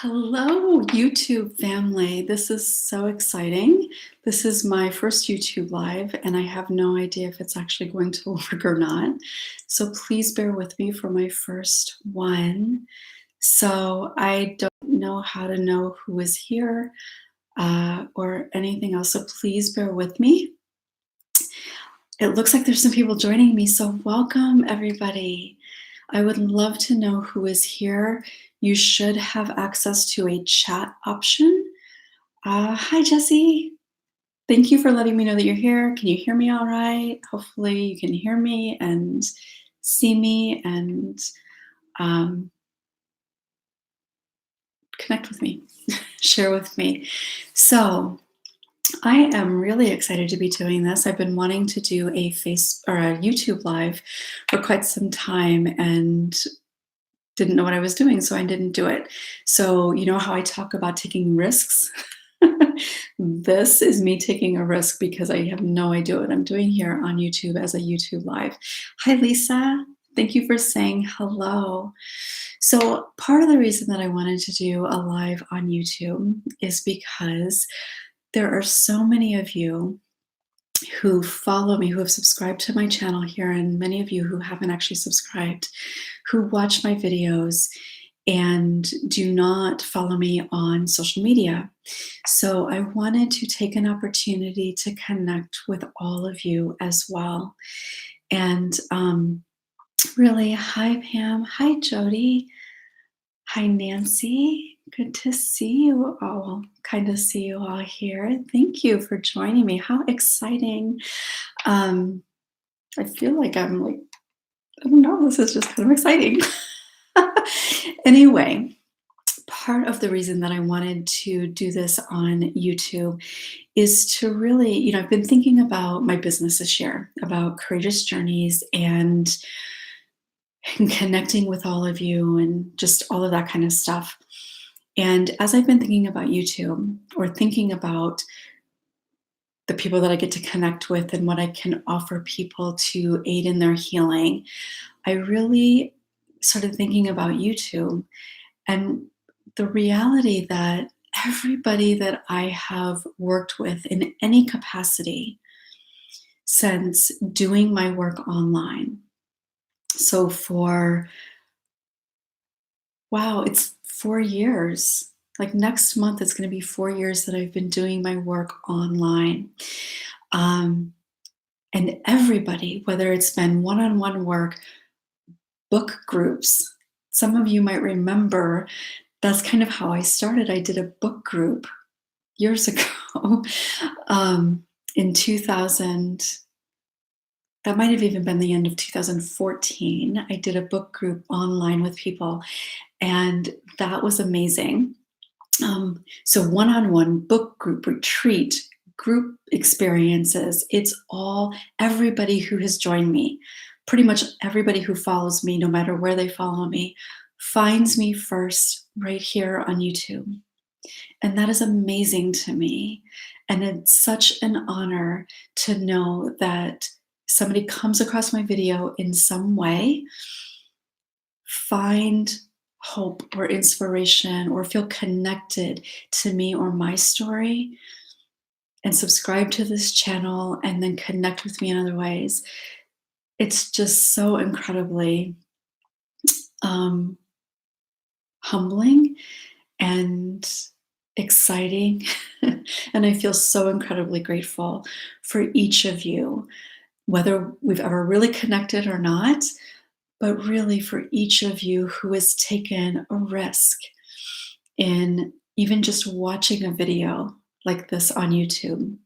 Hello, YouTube family. This is so exciting. This is my first YouTube live, and I have no idea if it's actually going to work or not. So please bear with me for my first one. So I don't know how to know who is here or anything else. So please bear with me. It looks like there's some people joining me. So welcome, everybody. I would love to know who is here. You should have access to a chat option. Hi, Jesse. Thank you for letting me know that you're here. Can you hear me all right? Hopefully you can hear me and see me and connect with me, share with me. So I am really excited to be doing this. I've been wanting to do a YouTube live for quite some time and didn't know what I was doing, so I didn't do it. So you know how I talk about taking risks? This is me taking a risk because I have no idea what I'm doing here on YouTube as a YouTube live. Hi, Lisa. Thank you for saying hello. So part of the reason that I wanted to do a live on YouTube is because there are so many of you who follow me, who have subscribed to my channel here, and many of you who haven't actually subscribed, who watch my videos and do not follow me on social media. So I wanted to take an opportunity to connect with all of you as well. And really, hi, Pam. Hi, Jody. Hi, Nancy. Good to see you all. Kind of see you all here. Thank you for joining me. How exciting. I feel like I don't know, this is just kind of exciting. Anyway, part of the reason that I wanted to do this on YouTube is to really, I've been thinking about my business this year, about courageous journeys and connecting with all of you and just all of that kind of stuff. And as I've been thinking about YouTube or thinking about the people that I get to connect with and what I can offer people to aid in their healing, I really started thinking about YouTube and the reality that everybody that I have worked with in any capacity since doing my work online. So it's 4 years. Like next month, it's going to be 4 years that I've been doing my work online. And everybody, whether it's been one-on-one work, book groups, some of you might remember that's kind of how I started. I did a book group years ago in 2000. That might have even been the end of 2014. I did a book group online with people, and that was amazing. So one-on-one book group retreat, group experiences, it's all everybody who has joined me, pretty much everybody who follows me, no matter where they follow me, finds me first right here on YouTube. And that is amazing to me. And it's such an honor to know that somebody comes across my video in some way, find hope or inspiration or feel connected to me or my story and subscribe to this channel and then connect with me in other ways. It's just so incredibly humbling and exciting. And I feel so incredibly grateful for each of you, whether we've ever really connected or not, but really for each of you who has taken a risk in even just watching a video like this on YouTube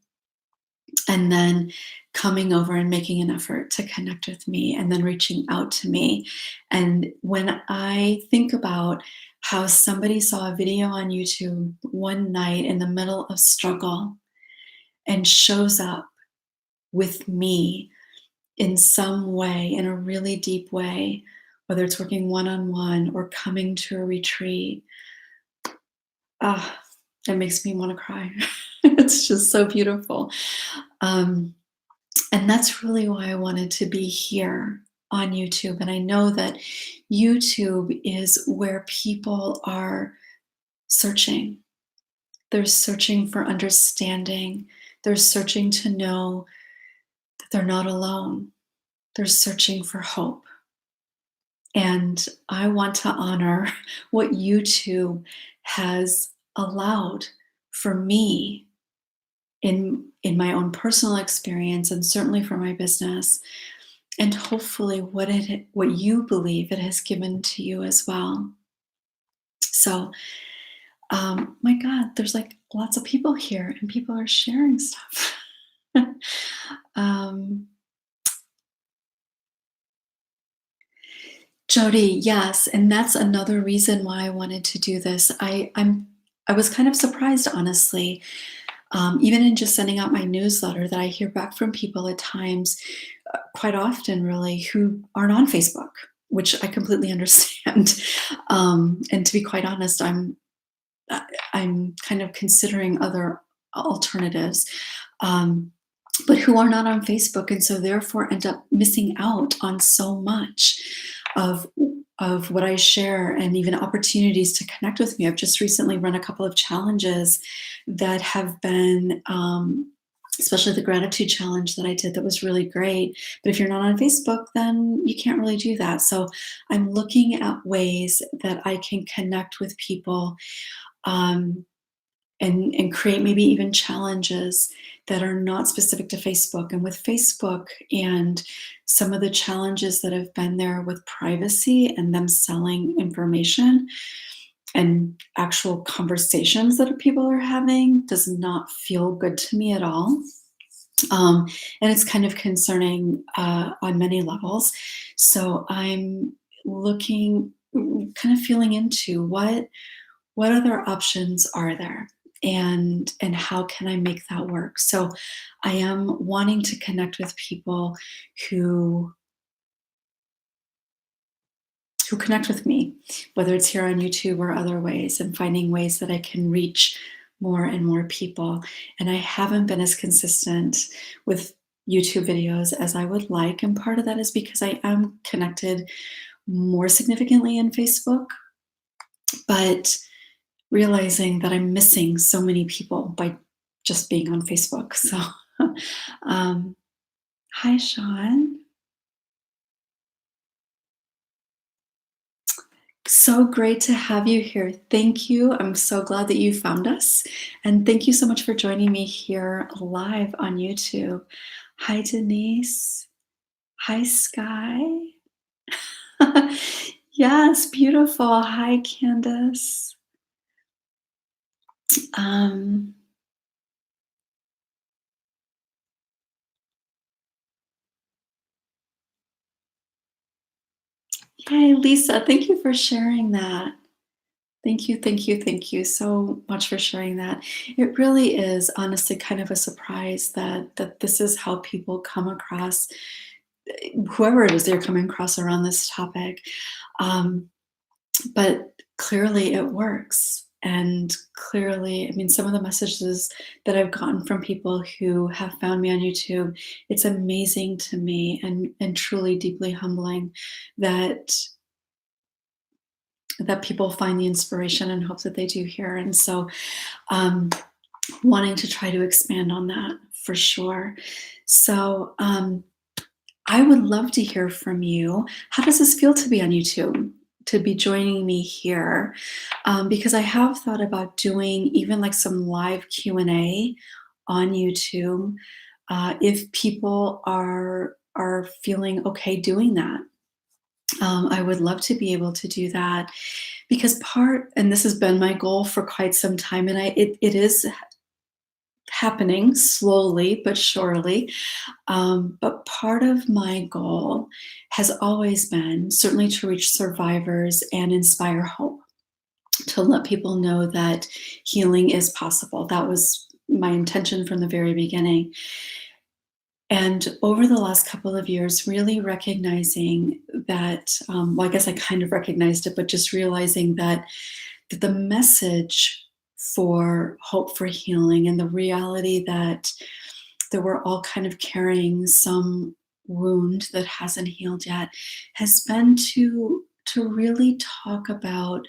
and then coming over and making an effort to connect with me and then reaching out to me. And when I think about how somebody saw a video on YouTube one night in the middle of struggle and shows up with me in some way, in a really deep way, whether it's working one-on-one or coming to a retreat, it makes me want to cry. It's just so beautiful. And that's really why I wanted to be here on YouTube. And I know that YouTube is where people are searching. They're searching for understanding. They're searching to know that they're not alone. They're searching for hope. And I want to honor what YouTube has allowed for me in my own personal experience, and certainly for my business, and hopefully what you believe it has given to you as well. So, my God, there's like lots of people here, and people are sharing stuff. um, Jody, yes, and that's another reason why I wanted to do this. I was kind of surprised, honestly, even in just sending out my newsletter, that I hear back from people at times, quite often, really, who aren't on Facebook, which I completely understand. And to be quite honest, I'm kind of considering other alternatives. Um, but who are not on Facebook, and so therefore end up missing out on so much of what I share, and even opportunities to connect with me. I've just recently run a couple of challenges that have been, especially the gratitude challenge that I did, that was really great. But if you're not on Facebook, then you can't really do that. So I'm looking at ways that I can connect with people, um, and create maybe even challenges that are not specific to Facebook. And with Facebook and some of the challenges that have been there with privacy and them selling information, and actual conversations that people are having, does not feel good to me at all. Um, and it's kind of concerning, on many levels. So I'm looking, kind of feeling into what other options are there, and how can I make that work. So I am wanting to connect with people who connect with me, whether it's here on YouTube or other ways, and finding ways that I can reach more and more people. And I haven't been as consistent with YouTube videos as I would like, and part of that is because I am connected more significantly in Facebook, but realizing that I'm missing so many people by just being on Facebook. So, um, hi, Sean. So great to have you here. Thank you. I'm so glad that you found us. And thank you so much for joining me here live on YouTube. Hi, Denise. Hi, Sky. Yes, beautiful. Hi, Candace. Um, Yay, Lisa. Thank you for sharing that. Thank you, thank you, thank you so much for sharing that. It really is honestly kind of a surprise that this is how people come across, whoever it is they're coming across around this topic. Um, but clearly it works. And clearly, I mean, some of the messages that I've gotten from people who have found me on YouTube, it's amazing to me, and truly deeply humbling that people find the inspiration and hope that they do here. And so, um, wanting to try to expand on that for sure. So, I would love to hear from you. How does this feel to be on YouTube? To be joining me here, because I have thought about doing even like some live Q&A on YouTube, if people are feeling okay doing that. I would love to be able to do that, because and this has been my goal for quite some time, and it is happening slowly but surely. But part of my goal has always been certainly to reach survivors and inspire hope, to let people know that healing is possible. That was my intention from the very beginning. And over the last couple of years, really recognizing that, well, I guess I kind of recognized it, but just realizing that the message for hope for healing, and the reality that we're all kind of carrying some wound that hasn't healed yet, has been to really talk about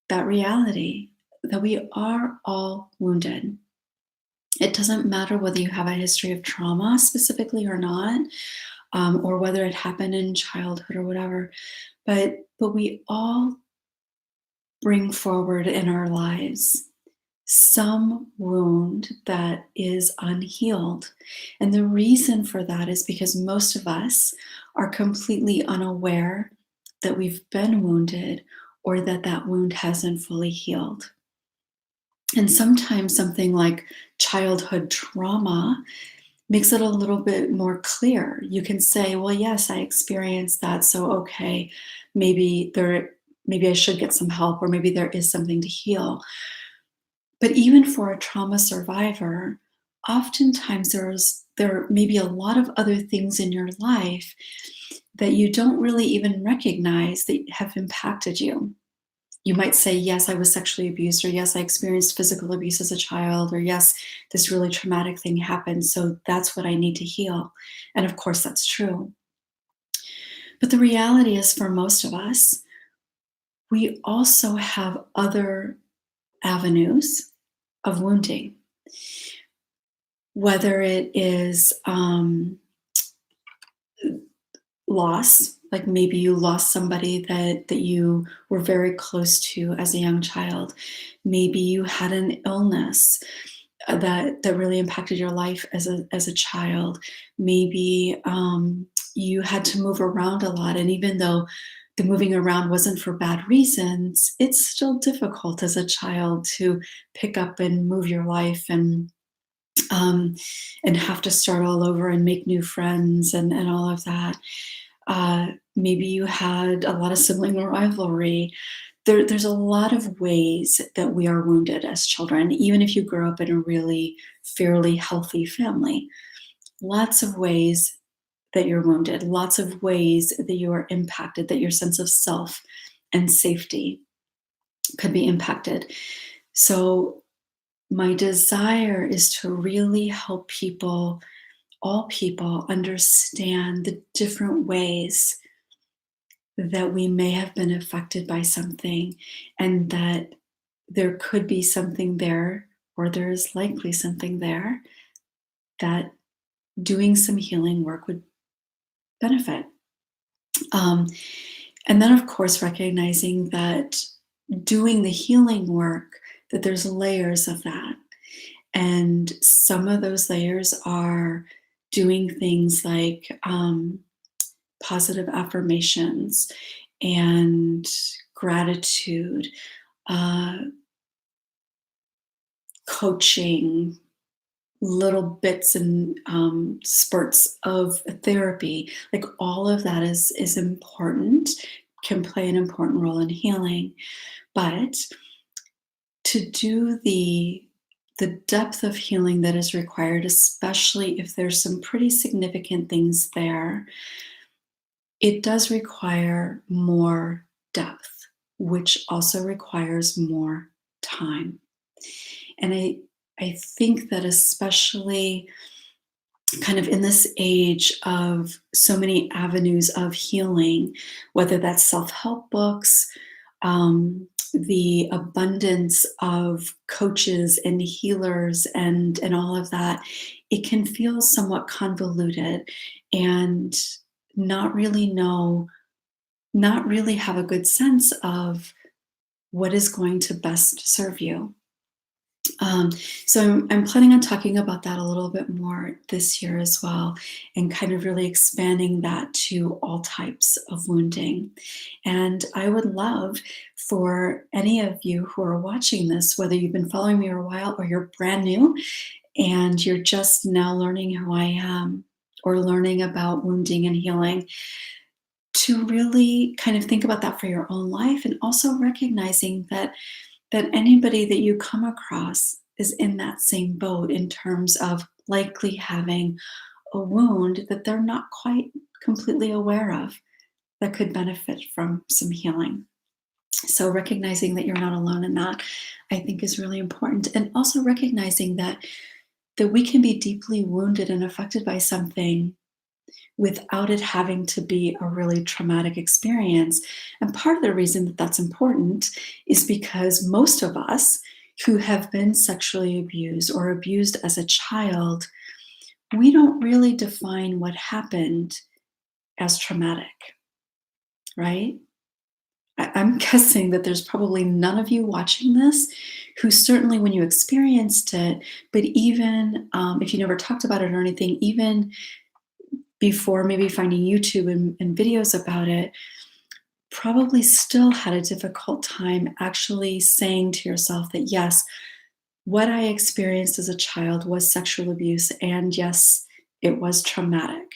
that reality that we are all wounded. It doesn't matter whether you have a history of trauma specifically or not, or whether it happened in childhood or whatever, but we all bring forward in our lives some wound that is unhealed. And the reason for that is because most of us are completely unaware that we've been wounded or that that wound hasn't fully healed. And sometimes something like childhood trauma makes it a little bit more clear. You can say, well, yes, I experienced that. So, okay, maybe I should get some help, or maybe there is something to heal. But even for a trauma survivor, oftentimes there may be a lot of other things in your life that you don't really even recognize that have impacted you. You might say, yes, I was sexually abused, or yes, I experienced physical abuse as a child, or yes, this really traumatic thing happened, so that's what I need to heal. And of course, that's true. But the reality is, for most of us, we also have other avenues of wounding, whether it is loss, like maybe you lost somebody that you were very close to as a young child. Maybe you had an illness that really impacted your life as a child. Maybe you had to move around a lot, and even though the moving around wasn't for bad reasons, it's still difficult as a child to pick up and move your life um, and have to start all over and make new friends and all of that. Maybe you had a lot of sibling rivalry. There's a lot of ways that we are wounded as children, even if you grow up in a really fairly healthy family. Lots of ways that you're wounded, lots of ways that you are impacted, that your sense of self and safety could be impacted. So, my desire is to really help people, all people, understand the different ways that we may have been affected by something, and that there could be something there, or there is likely something there, that doing some healing work would benefit. Um, and then, of course, recognizing that doing the healing work, that there's layers of that. And some of those layers are doing things like positive affirmations and gratitude, uh, coaching, little bits and spurts of therapy. Like, all of that is important, can play an important role in healing. But to do the depth of healing that is required, especially if there's some pretty significant things there, it does require more depth, which also requires more time. And I think that, especially kind of in this age of so many avenues of healing, whether that's self-help books, the abundance of coaches and healers and all of that, it can feel somewhat convoluted and not really know, not really have a good sense of what is going to best serve you. Um, so I'm planning on talking about that a little bit more this year as well, and kind of really expanding that to all types of wounding. And I would love for any of you who are watching this, whether you've been following me a while or you're brand new and you're just now learning who I am or learning about wounding and healing, to really kind of think about that for your own life, and also recognizing that anybody that you come across is in that same boat in terms of likely having a wound that they're not quite completely aware of, that could benefit from some healing. So recognizing that you're not alone in that, I think, is really important. And also recognizing that we can be deeply wounded and affected by something without it having to be a really traumatic experience. And part of the reason that that's important is because most of us who have been sexually abused or abused as a child, we don't really define what happened as traumatic, right? I'm guessing that there's probably none of you watching this who certainly when you experienced it, but even if you never talked about it or anything, even before maybe finding YouTube and videos about it, probably still had a difficult time actually saying to yourself that, yes, what I experienced as a child was sexual abuse, and yes, it was traumatic.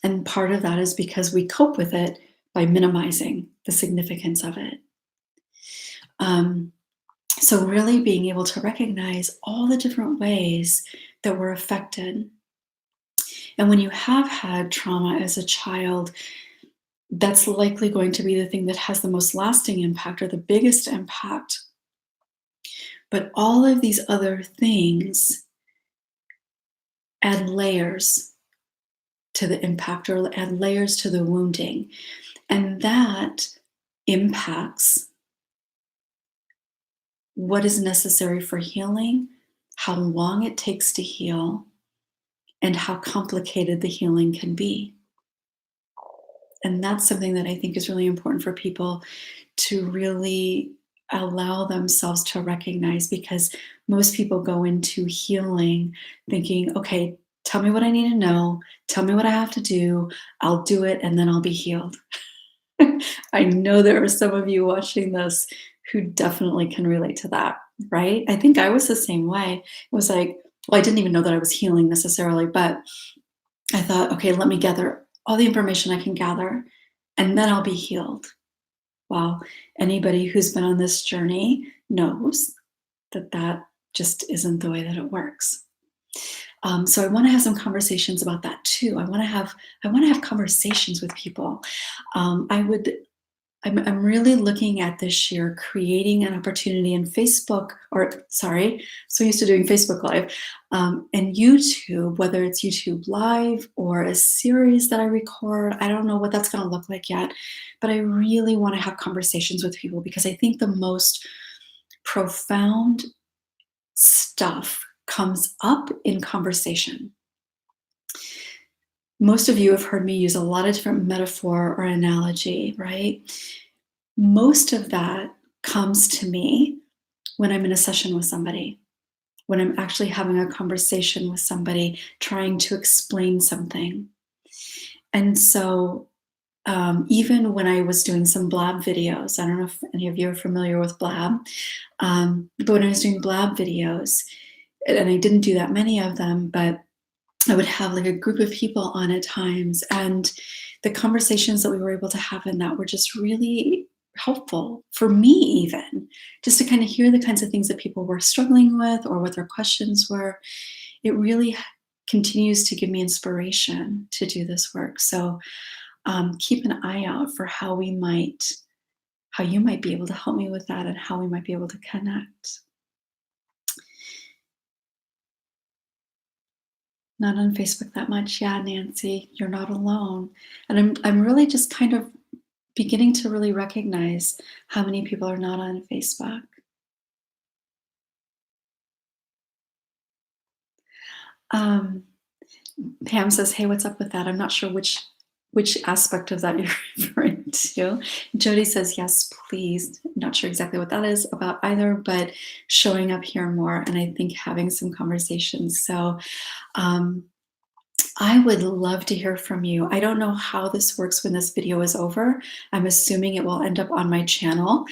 And part of that is because we cope with it by minimizing the significance of it. Um, so, really being able to recognize all the different ways that we're affected. And when you have had trauma as a child, that's likely going to be the thing that has the most lasting impact or the biggest impact. But all of these other things add layers to the impact or add layers to the wounding. And that impacts what is necessary for healing, how long it takes to heal, and how complicated the healing can be. And that's something that I think is really important for people to really allow themselves to recognize, because most people go into healing thinking, okay, tell me what I need to know, tell me what I have to do, I'll do it, and then I'll be healed. I know there are some of you watching this who definitely can relate to that, right? I think I was the same way. It was like, well, I didn't even know that I was healing necessarily, but I thought, okay, let me gather all the information I can gather, and then I'll be healed. Well, anybody who's been on this journey knows that that just isn't the way that it works. So I want to have some conversations about that too. I want to have conversations with people. I'm really looking at this year creating an opportunity in Facebook, or sorry, so used to doing Facebook Live, and YouTube, whether it's YouTube Live or a series that I record. I don't know what that's going to look like yet, but I really want to have conversations with people because I think the most profound stuff comes up in conversation. Most of you have heard me use a lot of different metaphor or analogy, right? Most of that comes to me when I'm in a session with somebody, when I'm actually having a conversation with somebody, trying to explain something. And so even when I was doing some blab videos, I don't know if any of you are familiar with blab, but when I was doing blab videos, and I didn't do that many of them, but I would have like a group of people on at times, and the conversations that we were able to have in that were just really helpful for me, even just to kind of hear the kinds of things that people were struggling with or what their questions were. It really continues to give me inspiration to do this work. So keep an eye out for how you might be able to help me with that and how we might be able to connect. Not on Facebook that much. Yeah, Nancy, you're not alone. And I'm really just kind of beginning to really recognize how many people are not on Facebook. Um, Pam says, "Hey, what's up with that?" I'm not sure which aspect of that you're referring to. Jody says, "Yes, please." Not sure exactly what that is about either, but showing up here more, and I think having some conversations. So I would love to hear from you. I don't know how this works when this video is over. I'm assuming it will end up on my channel.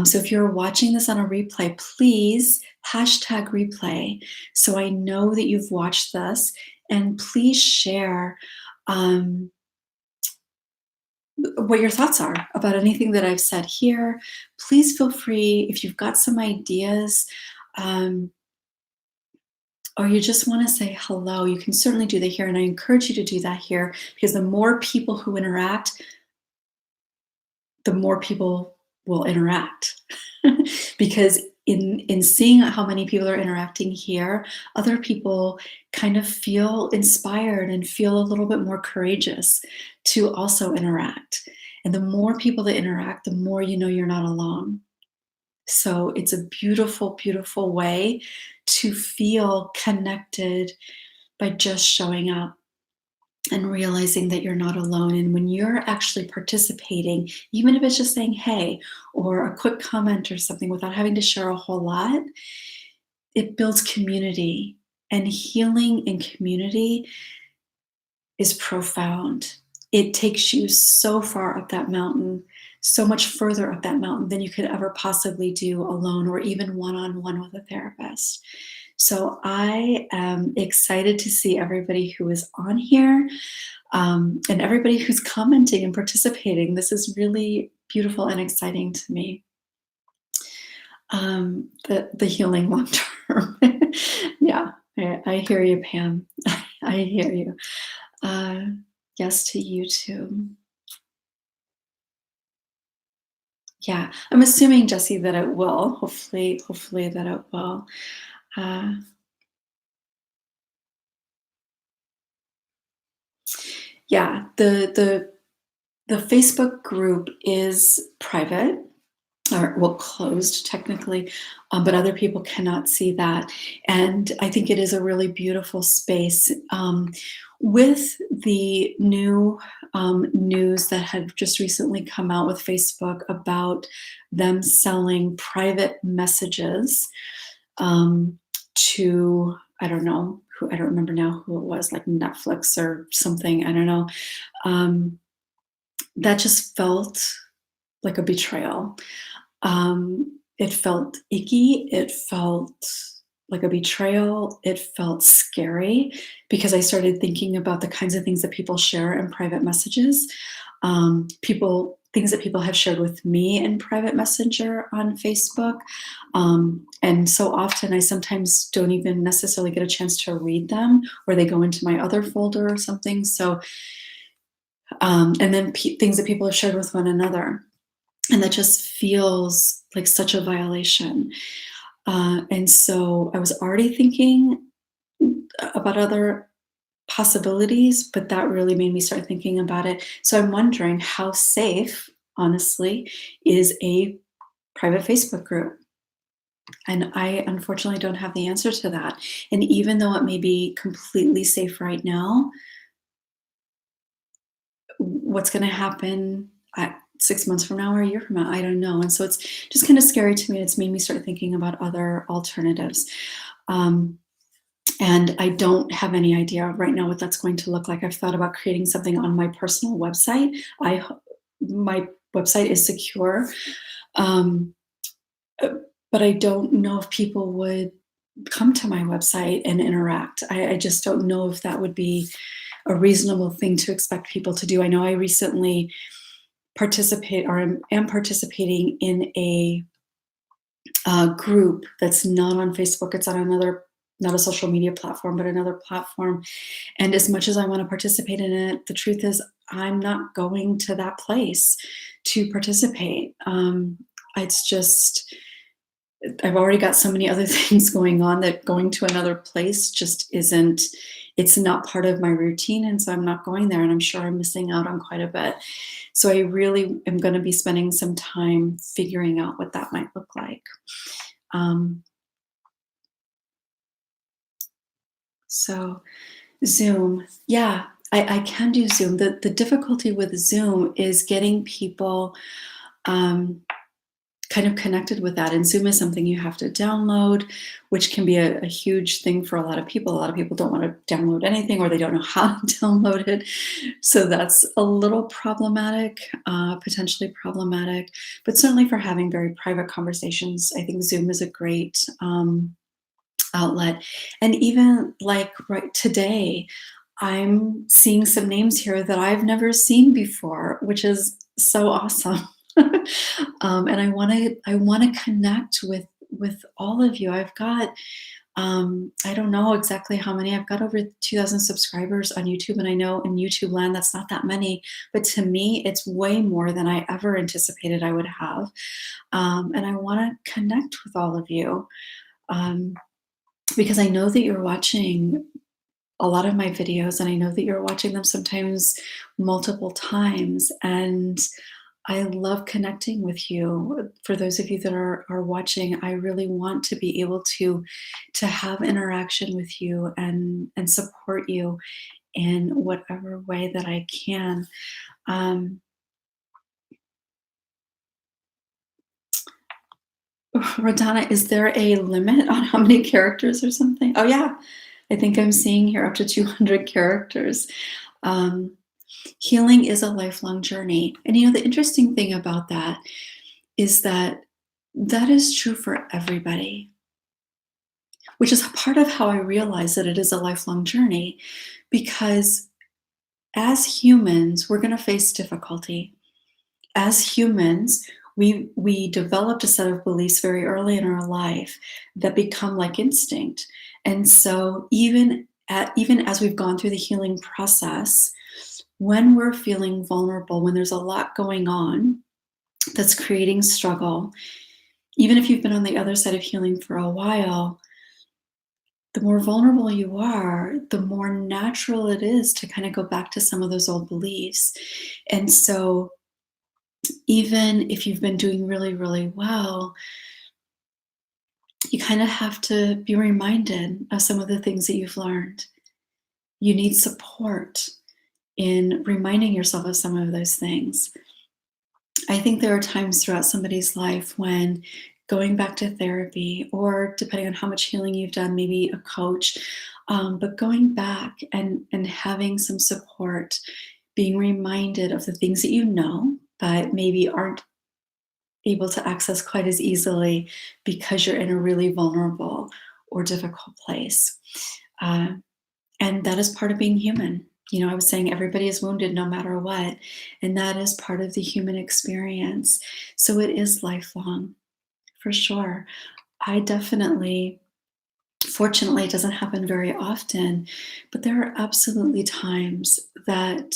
So if you're watching this on a replay, please hashtag replay so I know that you've watched this, and please share what your thoughts are about anything that I've said here. Please feel free if you've got some ideas. Or you just want to say hello, you can certainly do that here. And I encourage you to do that here, because the more people who interact, the more people will interact. Because in seeing how many people are interacting here, other people kind of feel inspired and feel a little bit more courageous to also interact. And the more people that interact, the more you know you're not alone. So it's a beautiful, beautiful way to feel connected by just showing up and realizing that you're not alone. And when you're actually participating, even if it's just saying hey or a quick comment or something without having to share a whole lot, it builds community. And healing in community is profound. It takes you so far up that mountain, so much further up that mountain than you could ever possibly do alone or even one on one with a therapist. So I am excited to see everybody who is on here, and everybody who's commenting and participating. This is really beautiful and exciting to me. The healing long term. Yeah, I hear you, Pam. I hear you. Uh, yes to YouTube. Yeah, I'm assuming, Jesse, that it will. Hopefully that it will. Uh, yeah, the Facebook group is private, or well, closed technically, but other people cannot see that. And I think it is a really beautiful space. With the new news that had just recently come out with Facebook about them selling private messages to, I don't know, who, I don't remember now who it was, like Netflix or something, I don't know. Um, that just felt like a betrayal. It felt icky. It felt like a betrayal. It felt scary because I started thinking about the kinds of things that people share in private messages. Things that people have shared with me in private messenger on Facebook. And so often I sometimes don't even necessarily get a chance to read them, or they go into my other folder or something. So, and then things that people have shared with one another. And that just feels like such a violation. And so I was already thinking about other possibilities, but that really made me start thinking about it. So I'm wondering how safe, honestly, is a private Facebook group? And I unfortunately don't have the answer to that. And even though it may be completely safe right now, what's going to happen at 6 months from now or a year from now? I don't know. And so it's just kind of scary to me. It's made me start thinking about other alternatives. And I don't have any idea right now what that's going to look like. I've thought about creating something on my personal website. My website is secure, um, but I don't know if people would come to my website and interact. I just don't know if that would be a reasonable thing to expect people to do. I know I recently am participating in a group that's not on Facebook. It's on another, not a social media platform, but another platform. And as much as I want to participate in it, the truth is I'm not going to that place to participate. It's just, I've already got so many other things going on that going to another place just isn't, it's not part of my routine. And so I'm not going there, and I'm sure I'm missing out on quite a bit. So I really am going to be spending some time figuring out what that might look like. So Zoom, yeah, I can do Zoom. The difficulty with Zoom is getting people kind of connected with that. And Zoom is something you have to download, which can be a huge thing for a lot of people. A lot of people don't want to download anything, or they don't know how to download it. So that's a little problematic, potentially problematic. But certainly for having very private conversations, I think Zoom is a great outlet. And even like right today, I'm seeing some names here that I've never seen before, which is so awesome. And I want to connect with all of you. I've got I don't know exactly how many. I've got over 2,000 subscribers on YouTube, and I know in YouTube land that's not that many, but to me, it's way more than I ever anticipated I would have. And I want to connect with all of you um, because I know that you're watching a lot of my videos, and I know that you're watching them sometimes multiple times. And I love connecting with you. For those of you that are watching, I really want to be able to have interaction with you and support you in whatever way that I can. Um, Rodana, is there a limit on how many characters or something? Oh yeah, I think I'm seeing here up to 200 characters. Um, Healing is a lifelong journey, and the interesting thing about that is that that is true for everybody, which is part of how I realize that it is a lifelong journey, because as humans, we're going to face difficulty. As humans, we developed a set of beliefs very early in our life that become like instinct. And so even as we've gone through the healing process, when we're feeling vulnerable, when there's a lot going on that's creating struggle, even if you've been on the other side of healing for a while, the more vulnerable you are, the more natural it is to kind of go back to some of those old beliefs. And so, even if you've been doing really, really well, you kind of have to be reminded of some of the things that you've learned. You need support in reminding yourself of some of those things. I think there are times throughout somebody's life when going back to therapy, or depending on how much healing you've done, maybe a coach, but going back and having some support, being reminded of the things that you know, but maybe aren't able to access quite as easily because you're in a really vulnerable or difficult place. Uh, and that is part of being human. I was saying everybody is wounded no matter what, and that is part of the human experience. So it is lifelong, for sure. I definitely, fortunately, it doesn't happen very often, but there are absolutely times that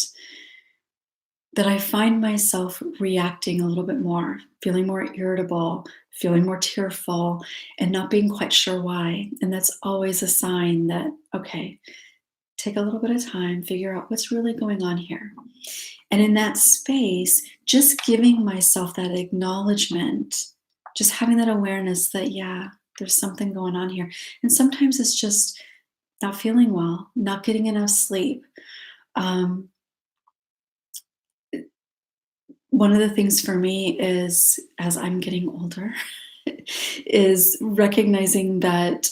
I find myself reacting a little bit more, feeling more irritable, feeling more tearful, and not being quite sure why. And that's always a sign that, okay, take a little bit of time, figure out what's really going on here. And in that space, just giving myself that acknowledgement, just having that awareness that, yeah, there's something going on here. And sometimes it's just not feeling well, not getting enough sleep. Um, One of the things for me is, as I'm getting older, is recognizing that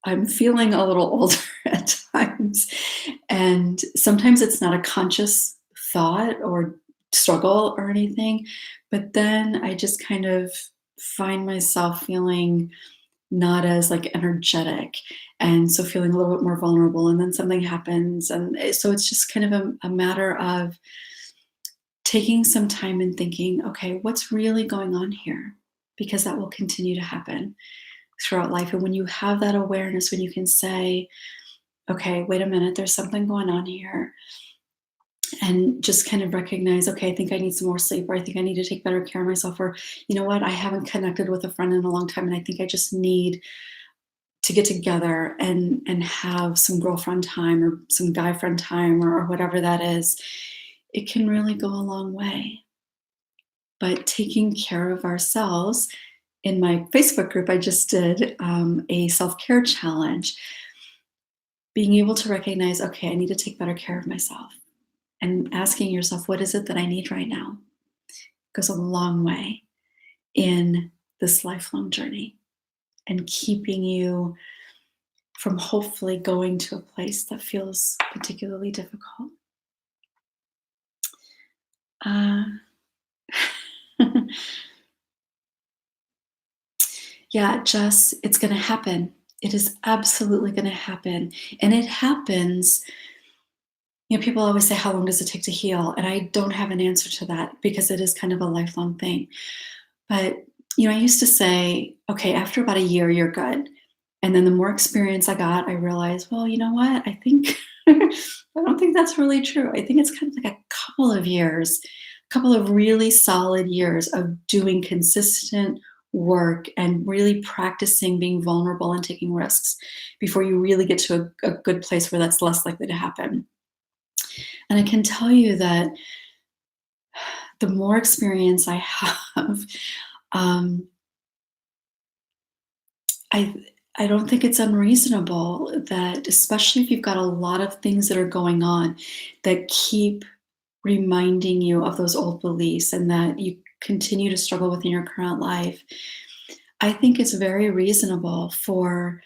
I'm feeling a little older at times. And sometimes it's not a conscious thought or struggle or anything, but then I just kind of find myself feeling not as like energetic, and so feeling a little bit more vulnerable, and then something happens, and so it's just kind of a matter of taking some time and thinking, okay, what's really going on here? Because that will continue to happen throughout life. And when you have that awareness, when you can say, okay, wait a minute, there's something going on here, and just kind of recognize, okay, I think I need some more sleep, or I think I need to take better care of myself, or you know what, I haven't connected with a friend in a long time, and I think I just need to get together and have some girlfriend time or some guy friend time, or whatever that is. It can really go a long way. But taking care of ourselves, in my Facebook group, I just did a self care challenge. Being able to recognize, okay, I need to take better care of myself, and asking yourself, what is it that I need right now, goes a long way in this lifelong journey, and keeping you from hopefully going to a place that feels particularly difficult. Uh, yeah, Jess, it's going to happen. It is absolutely going to happen. And it happens. People always say, how long does it take to heal? And I don't have an answer to that, because it is kind of a lifelong thing. But, I used to say, okay, after about a year, you're good. And then the more experience I got, I realized, well, you know what? I think I don't think that's really true. I think it's kind of like a couple of years, a couple of really solid years of doing consistent work and really practicing being vulnerable and taking risks before you really get to a good place where that's less likely to happen. And I can tell you that the more experience I have, um, I I don't think it's unreasonable that, especially if you've got a lot of things that are going on that keep reminding you of those old beliefs and that you continue to struggle with in your current life, I think it's very reasonable for,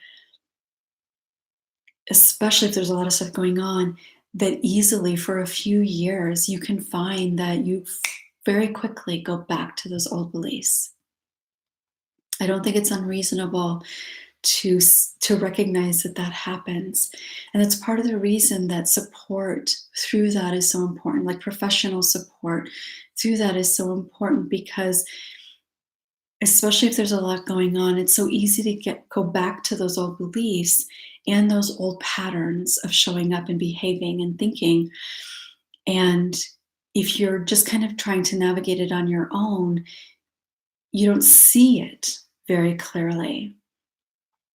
especially if there's a lot of stuff going on, that easily for a few years you can find that you very quickly go back to those old beliefs. I don't think it's unreasonable to recognize that that happens, and that's part of the reason that support through that is so important, like professional support through that is so important, because especially if there's a lot going on, it's so easy to go back to those old beliefs and those old patterns of showing up and behaving and thinking. And if you're just kind of trying to navigate it on your own, you don't see it very clearly.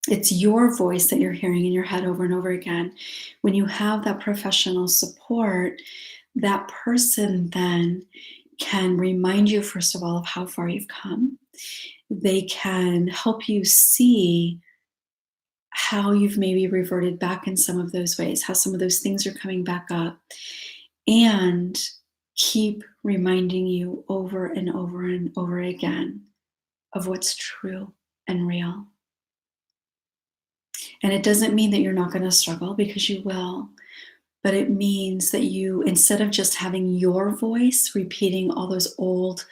It's your voice that you're hearing in your head over and over again. When you have that professional support, that person then can remind you, first of all, of how far you've come. They can help you see how you've maybe reverted back in some of those ways, how some of those things are coming back up, and keep reminding you over and over and over again of what's true and real. And it doesn't mean that you're not going to struggle, because you will, but it means that you, instead of just having your voice repeating all those old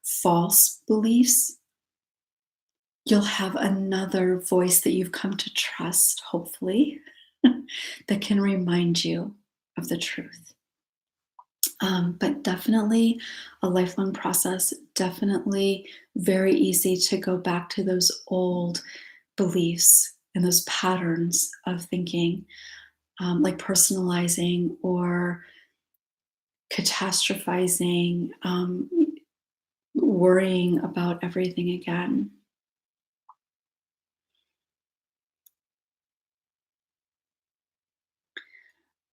false beliefs, you'll have another voice that you've come to trust, hopefully, that can remind you of the truth. But definitely a lifelong process, definitely very easy to go back to those old beliefs and those patterns of thinking, like personalizing or catastrophizing, worrying about everything again.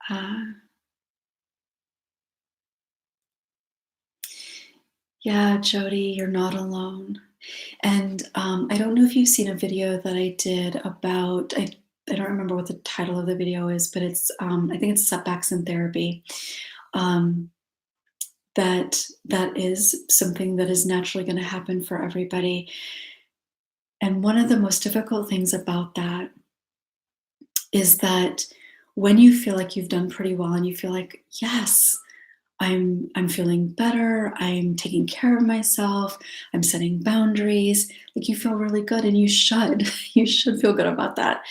Uh, yeah, Jody, you're not alone. And I don't know if you've seen a video that I did about, I don't remember what the title of the video is, but it's, I think it's setbacks in therapy. Um, that is something that is naturally going to happen for everybody. And one of the most difficult things about that is that when you feel like you've done pretty well and you feel like, yes, I'm feeling better, I'm taking care of myself, I'm setting boundaries, like you feel really good, and you should. You should feel good about that.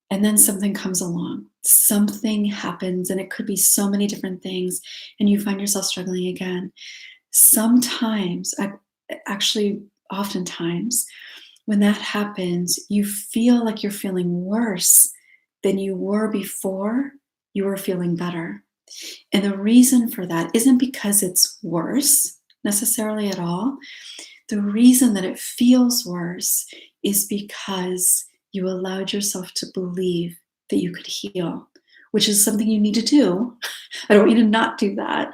And then something comes along. Something happens, and it could be so many different things, and you find yourself struggling again. Sometimes, actually, oftentimes, when that happens, you feel like you're feeling worse than you were before you were feeling better. And the reason for that isn't because it's worse necessarily at all. The reason that it feels worse is because you allowed yourself to believe that you could heal, which is something you need to do. I don't want you to not do that.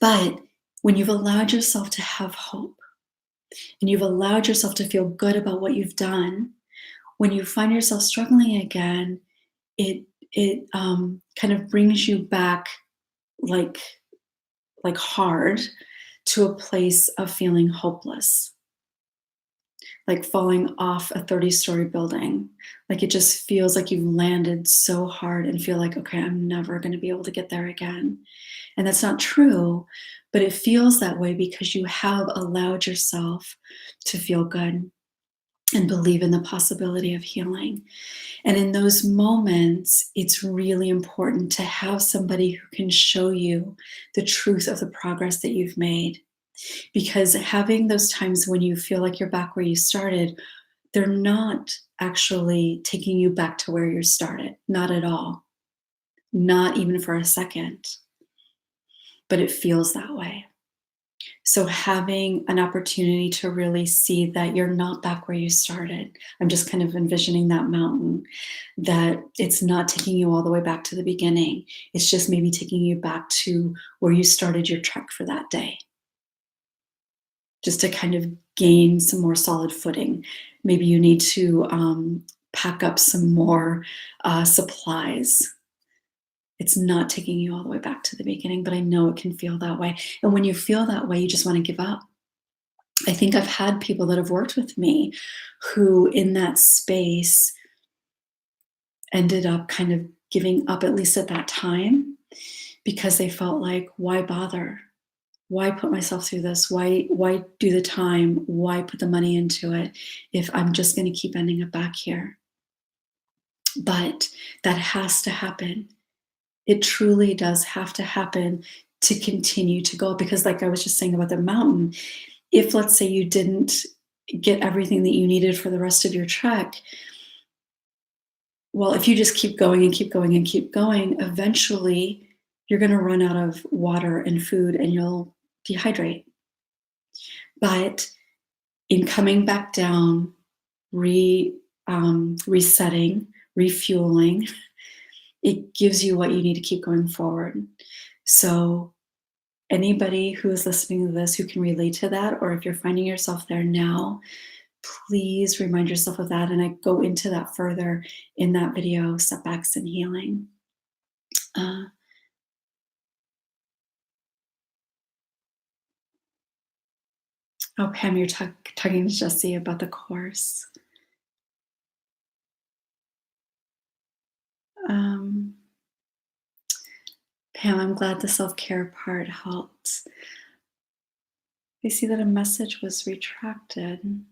But when you've allowed yourself to have hope and you've allowed yourself to feel good about what you've done, when you find yourself struggling again, it kind of brings you back, like hard, to a place of feeling hopeless, like falling off a 30-story building. Like it just feels like you've landed so hard and feel like, okay, I'm never going to be able to get there again. And that's not true, but it feels that way because you have allowed yourself to feel good and believe in the possibility of healing. And in those moments, it's really important to have somebody who can show you the truth of the progress that you've made. Because having those times when you feel like you're back where you started, they're not actually taking you back to where you started. Not at all. Not even for a second. But it feels that way. So having an opportunity to really see that you're not back where you started. I'm just kind of envisioning that mountain, that it's not taking you all the way back to the beginning. It's just maybe taking you back to where you started your trek for that day, just to kind of gain some more solid footing. Maybe you need to pack up some more supplies. It's not taking you all the way back to the beginning, but I know it can feel that way. And when you feel that way, you just want to give up. I think I've had people that have worked with me who, in that space, ended up kind of giving up, at least at that time, because they felt like, why bother? Why put myself through this? Why do the time? Why put the money into it if I'm just going to keep ending up back here? But that has to happen. It truly does have to happen to continue to go. Because, like I was just saying about the mountain, if, let's say, you didn't get everything that you needed for the rest of your trek, well, if you just keep going and keep going and keep going, eventually you're going to run out of water and food and you'll dehydrate. But in coming back down, resetting, refueling, it gives you what you need to keep going forward. So anybody who is listening to this who can relate to that, or if you're finding yourself there now, please remind yourself of that. And I go into that further in that video, Setbacks and Healing. Oh, Pam, you're talking to Jesse about the course. Pam, I'm glad the self-care part helped. I see that a message was retracted.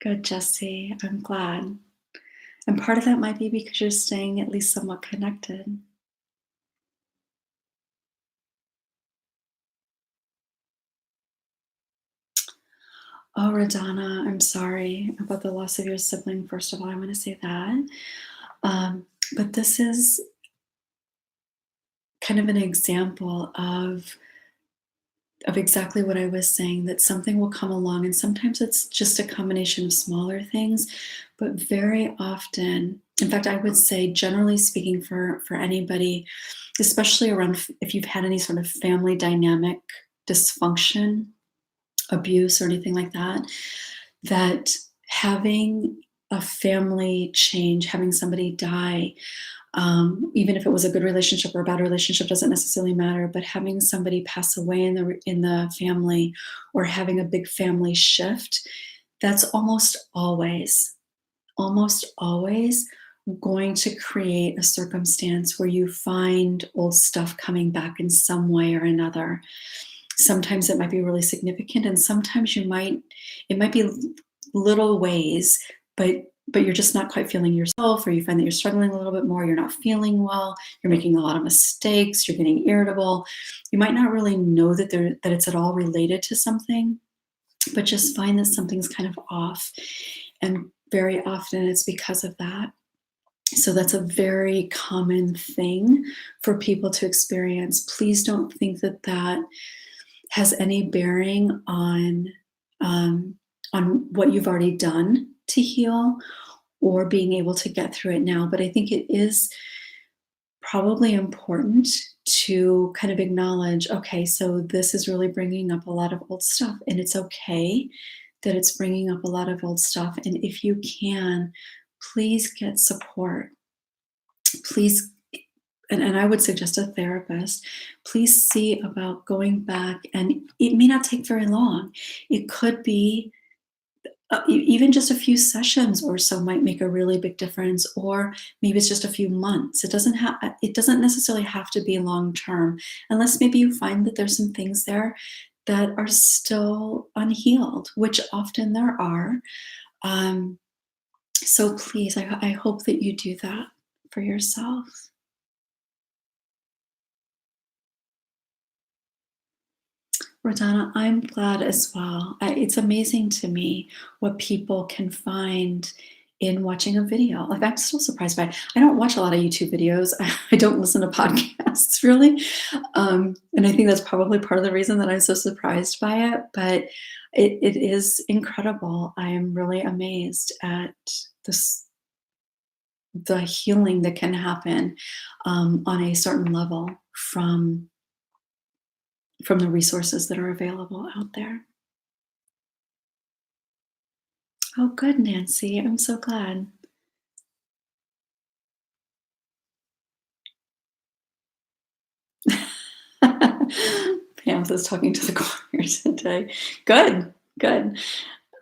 Good, Jesse. I'm glad. And part of that might be because you're staying at least somewhat connected. Oh, Radana, I'm sorry about the loss of your sibling. First of all, I want to say that. But this is kind of an example of exactly what I was saying, that something will come along, and sometimes it's just a combination of smaller things, but very often, in fact, I would say, generally speaking, for anybody, especially around if you've had any sort of family dynamic dysfunction, abuse, or anything like that, that having a family change, having somebody die, even if it was a good relationship or a bad relationship, doesn't necessarily matter, but having somebody pass away in the family, or having a big family shift, that's almost always going to create a circumstance where you find old stuff coming back in some way or another. Sometimes it might be really significant, and sometimes it might be little ways, but you're just not quite feeling yourself, or you find that you're struggling a little bit more, you're not feeling well, you're making a lot of mistakes, you're getting irritable. You might not really know that it's at all related to something, but just find that something's kind of off. And very often it's because of that. So that's a very common thing for people to experience. Please don't think that that has any bearing on what you've already done to heal, or being able to get through it now. But I think it is probably important to kind of acknowledge, okay, so this is really bringing up a lot of old stuff, and it's okay that it's bringing up a lot of old stuff. And if you can, please get support. Please, and I would suggest a therapist. Please see about going back, and it may not take very long. It could be even just a few sessions or so might make a really big difference, or maybe it's just a few months. It doesn't necessarily have to be long term, unless maybe you find that there's some things there that are still unhealed, which often there are. So please, I hope that you do that for yourself. Rodana, I'm glad as well. It's amazing to me what people can find in watching a video. Like, I'm still surprised by it. I don't watch a lot of YouTube videos. I don't listen to podcasts really. And I think that's probably part of the reason that I'm so surprised by it. But it is incredible. I am really amazed at this, the healing that can happen on a certain level from the resources that are available out there. Oh, good, Nancy. I'm so glad. Pam says talking to the choir today. Good, good.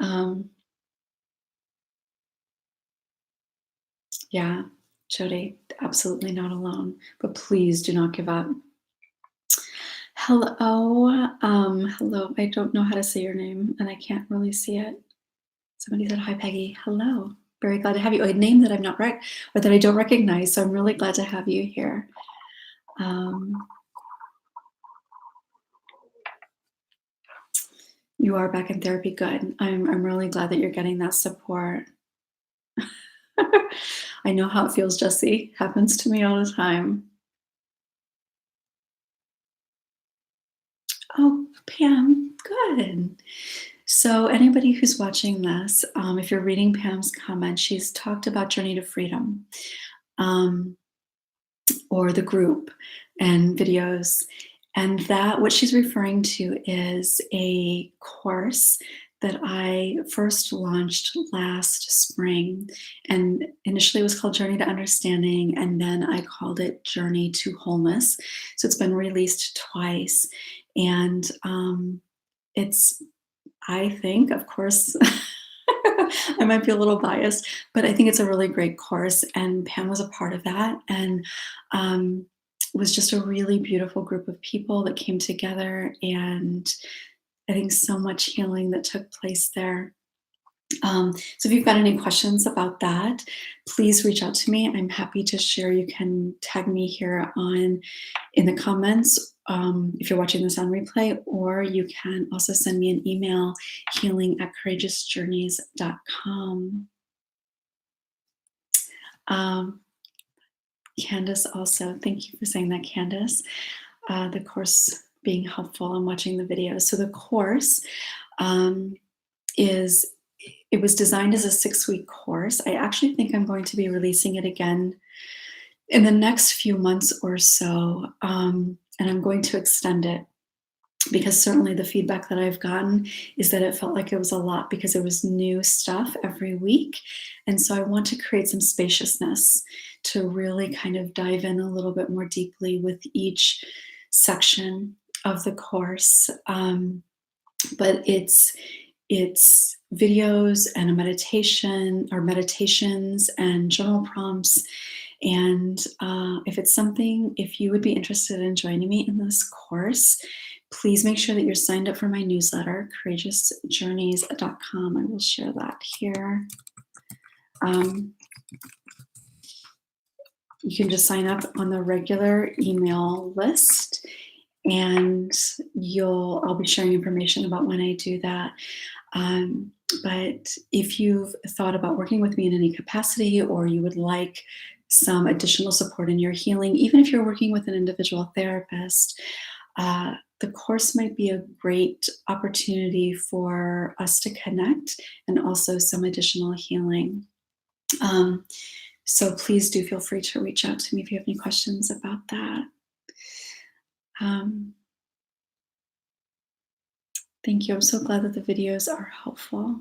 Um, yeah, Jody, absolutely not alone. But please do not give up. Hello, hello. I don't know how to say your name, and I can't really see it. Somebody said hi, Peggy. Hello. Very glad to have you. A name that I'm not or that I don't recognize. So I'm really glad to have you here. Um, you are back in therapy. Good. I'm really glad that you're getting that support. I know how it feels, Jesse. Happens to me all the time. Oh, Pam, good. So, anybody who's watching this, if you're reading Pam's comment, she's talked about Journey to Freedom, um, or the group and videos. And that, what she's referring to, is a course that I first launched last spring. And initially it was called Journey to Understanding, and then I called it Journey to Wholeness. So it's been released twice. And it's, I think, of course, I might be a little biased, but I think it's a really great course. And Pam was a part of that. And it was just a really beautiful group of people that came together. And I think so much healing that took place there. So if you've got any questions about that, please reach out to me. I'm happy to share. You can tag me here on in the comments if you're watching this on replay, or you can also send me an email, healing@courageousjourneys.com. Candace also, thank you for saying that, Candace. The course being helpful and watching the videos. So the course is, it was designed as a 6-week course. I actually think I'm going to be releasing it again in the next few months or so. And I'm going to extend it, because certainly the feedback that I've gotten is that it felt like it was a lot because it was new stuff every week. And so I want to create some spaciousness to really kind of dive in a little bit more deeply with each section of the course. But it's videos and a meditation, or meditations and journal prompts. And if you would be interested in joining me in this course, please make sure that you're signed up for my newsletter, courageousjourneys.com. I will share that here. You can just sign up on the regular email list, and I'll be sharing information about when I do that. But if you've thought about working with me in any capacity, or you would like some additional support in your healing, even if you're working with an individual therapist, the course might be a great opportunity for us to connect, and also some additional healing. So please do feel free to reach out to me if you have any questions about that. Thank you. I'm so glad that the videos are helpful.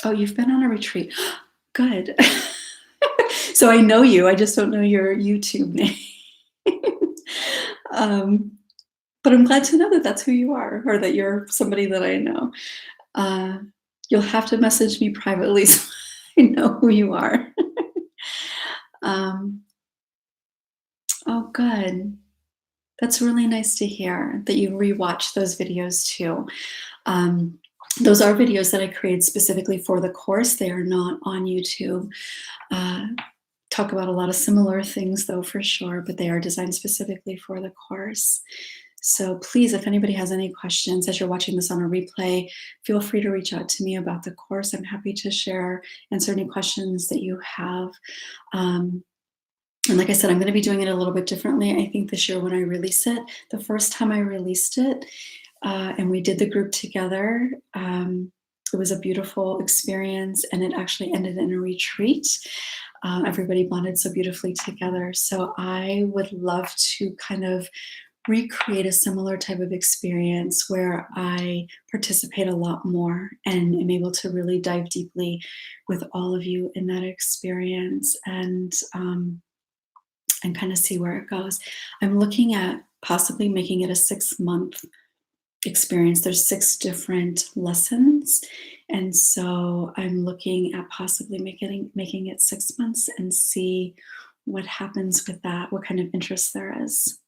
Oh, you've been on a retreat. Good. So I know you, I just don't know your YouTube name. But I'm glad to know that that's who you are, or that you're somebody that I know. Uh, you'll have to message me privately so I know who you are. um, oh, good. That's really nice to hear that you rewatch those videos too. Um, Those are videos that I created specifically for the course. They are not on YouTube. Uh, talk about a lot of similar things though, for sure, but they are designed specifically for the course. So please, if anybody has any questions as you're watching this on a replay, feel free to reach out to me about the course. I'm happy to share, answer any questions that you have. And like I said, I'm going to be doing it a little bit differently, I think, this year when I release it. The first time I released it, and we did the group together, it was a beautiful experience, and it actually ended in a retreat. Everybody bonded so beautifully together. So I would love to kind of recreate a similar type of experience where I participate a lot more and am able to really dive deeply with all of you in that experience, and kind of see where it goes. I'm looking at possibly making it a 6-month experience. There's 6 different lessons. And so I'm looking at possibly making it 6 months and see what happens with that, what kind of interest there is.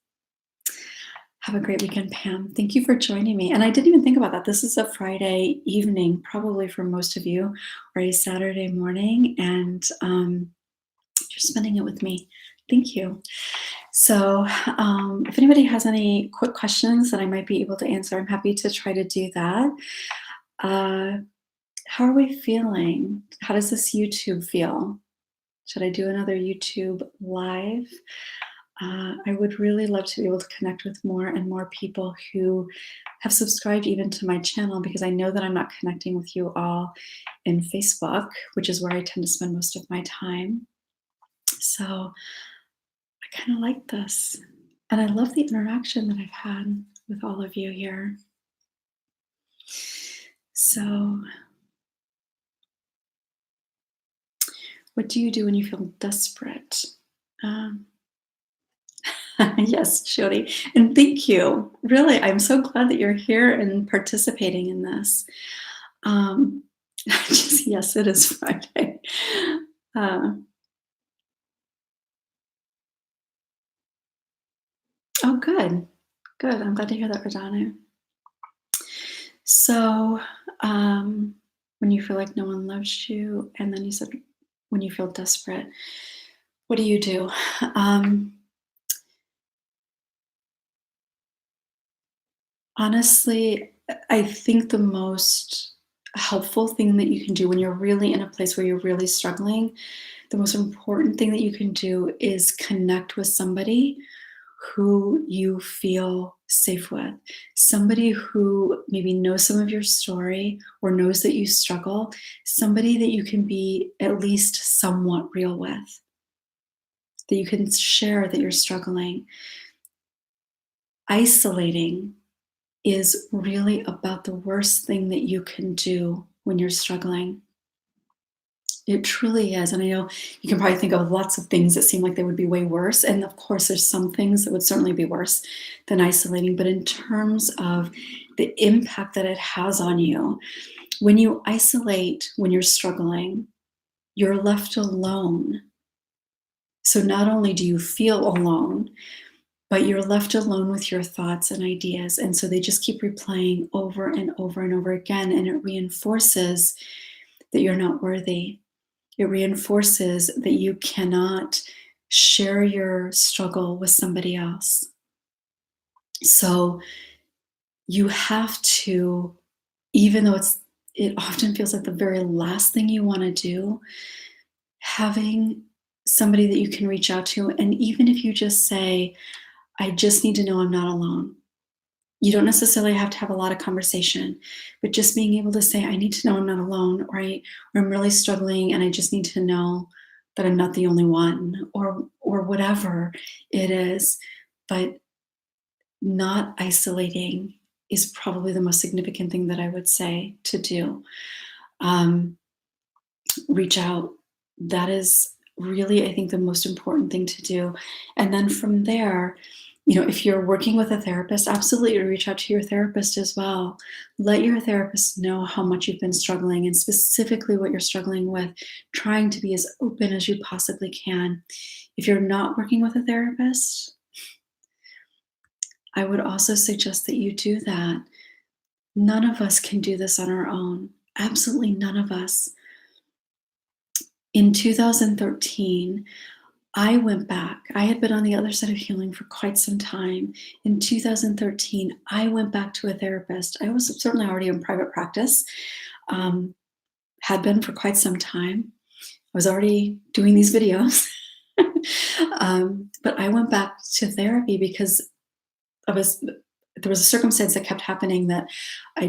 Have a great weekend, Pam. Thank you for joining me. And I didn't even think about that. This is a Friday evening, probably for most of you, or a Saturday morning, and you're spending it with me. Thank you. So, if anybody has any quick questions that I might be able to answer, I'm happy to try to do that. Uh, how are we feeling? How does this YouTube feel? Should I do another YouTube live? I would really love to be able to connect with more and more people who have subscribed even to my channel, because I know that I'm not connecting with you all in Facebook, which is where I tend to spend most of my time. So I kind of like this. And I love the interaction that I've had with all of you here. So, what do you do when you feel desperate? Um, yes, Jody. And thank you. Really, I'm so glad that you're here and participating in this. Um, yes, it is Friday. Uh, oh, good. Good. I'm glad to hear that, Radhanu. So, when you feel like no one loves you, and then you said when you feel desperate, what do you do? Honestly, I think the most helpful thing that you can do when you're really in a place where you're really struggling, the most important thing that you can do is connect with somebody who you feel safe with, somebody who maybe knows some of your story or knows that you struggle, somebody that you can be at least somewhat real with, that you can share that you're struggling. Isolating is really about the worst thing that you can do when you're struggling. It truly is. And I know you can probably think of lots of things that seem like they would be way worse. And of course, there's some things that would certainly be worse than isolating. But in terms of the impact that it has on you, when you isolate, when you're struggling, you're left alone. So not only do you feel alone, but you're left alone with your thoughts and ideas. And so they just keep replaying over and over and over again. And it reinforces that you're not worthy. It reinforces that you cannot share your struggle with somebody else. So you have to, even though it often feels like the very last thing you want to do, having somebody that you can reach out to, and even if you just say, I just need to know I'm not alone. You don't necessarily have to have a lot of conversation, but just being able to say, I need to know I'm not alone, or I'm really struggling and I just need to know that I'm not the only one, or whatever it is. But not isolating is probably the most significant thing that I would say to do. Reach out. That is really, I think, the most important thing to do. And then from there, if you're working with a therapist, absolutely reach out to your therapist as well. Let your therapist know how much you've been struggling and specifically what you're struggling with, trying to be as open as you possibly can. If you're not working with a therapist, I would also suggest that you do that. None of us can do this on our own. Absolutely none of us. In 2013, I went back. I had been on the other side of healing for quite some time. In 2013, I went back to a therapist. I was certainly already in private practice, um, had been for quite some time. I was already doing these videos. But I went back to therapy because I was there was a circumstance that kept happening that I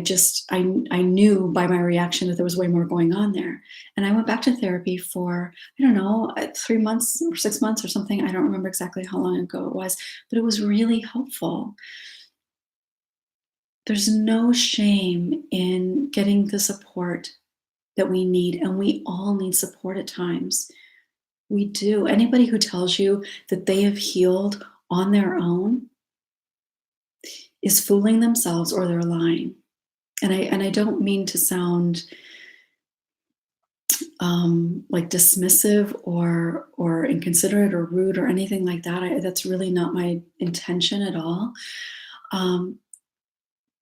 knew by my reaction that there was way more going on there. And I went back to therapy for, I don't know, 3 months or 6 months or something. I don't remember exactly how long ago it was, but it was really helpful. There's no shame in getting the support that we need, and we all need support at times. We do. Anybody who tells you that they have healed on their own is fooling themselves, or they're lying. And I don't mean to sound like dismissive or inconsiderate or rude or anything like that. That's really not my intention at all. Um,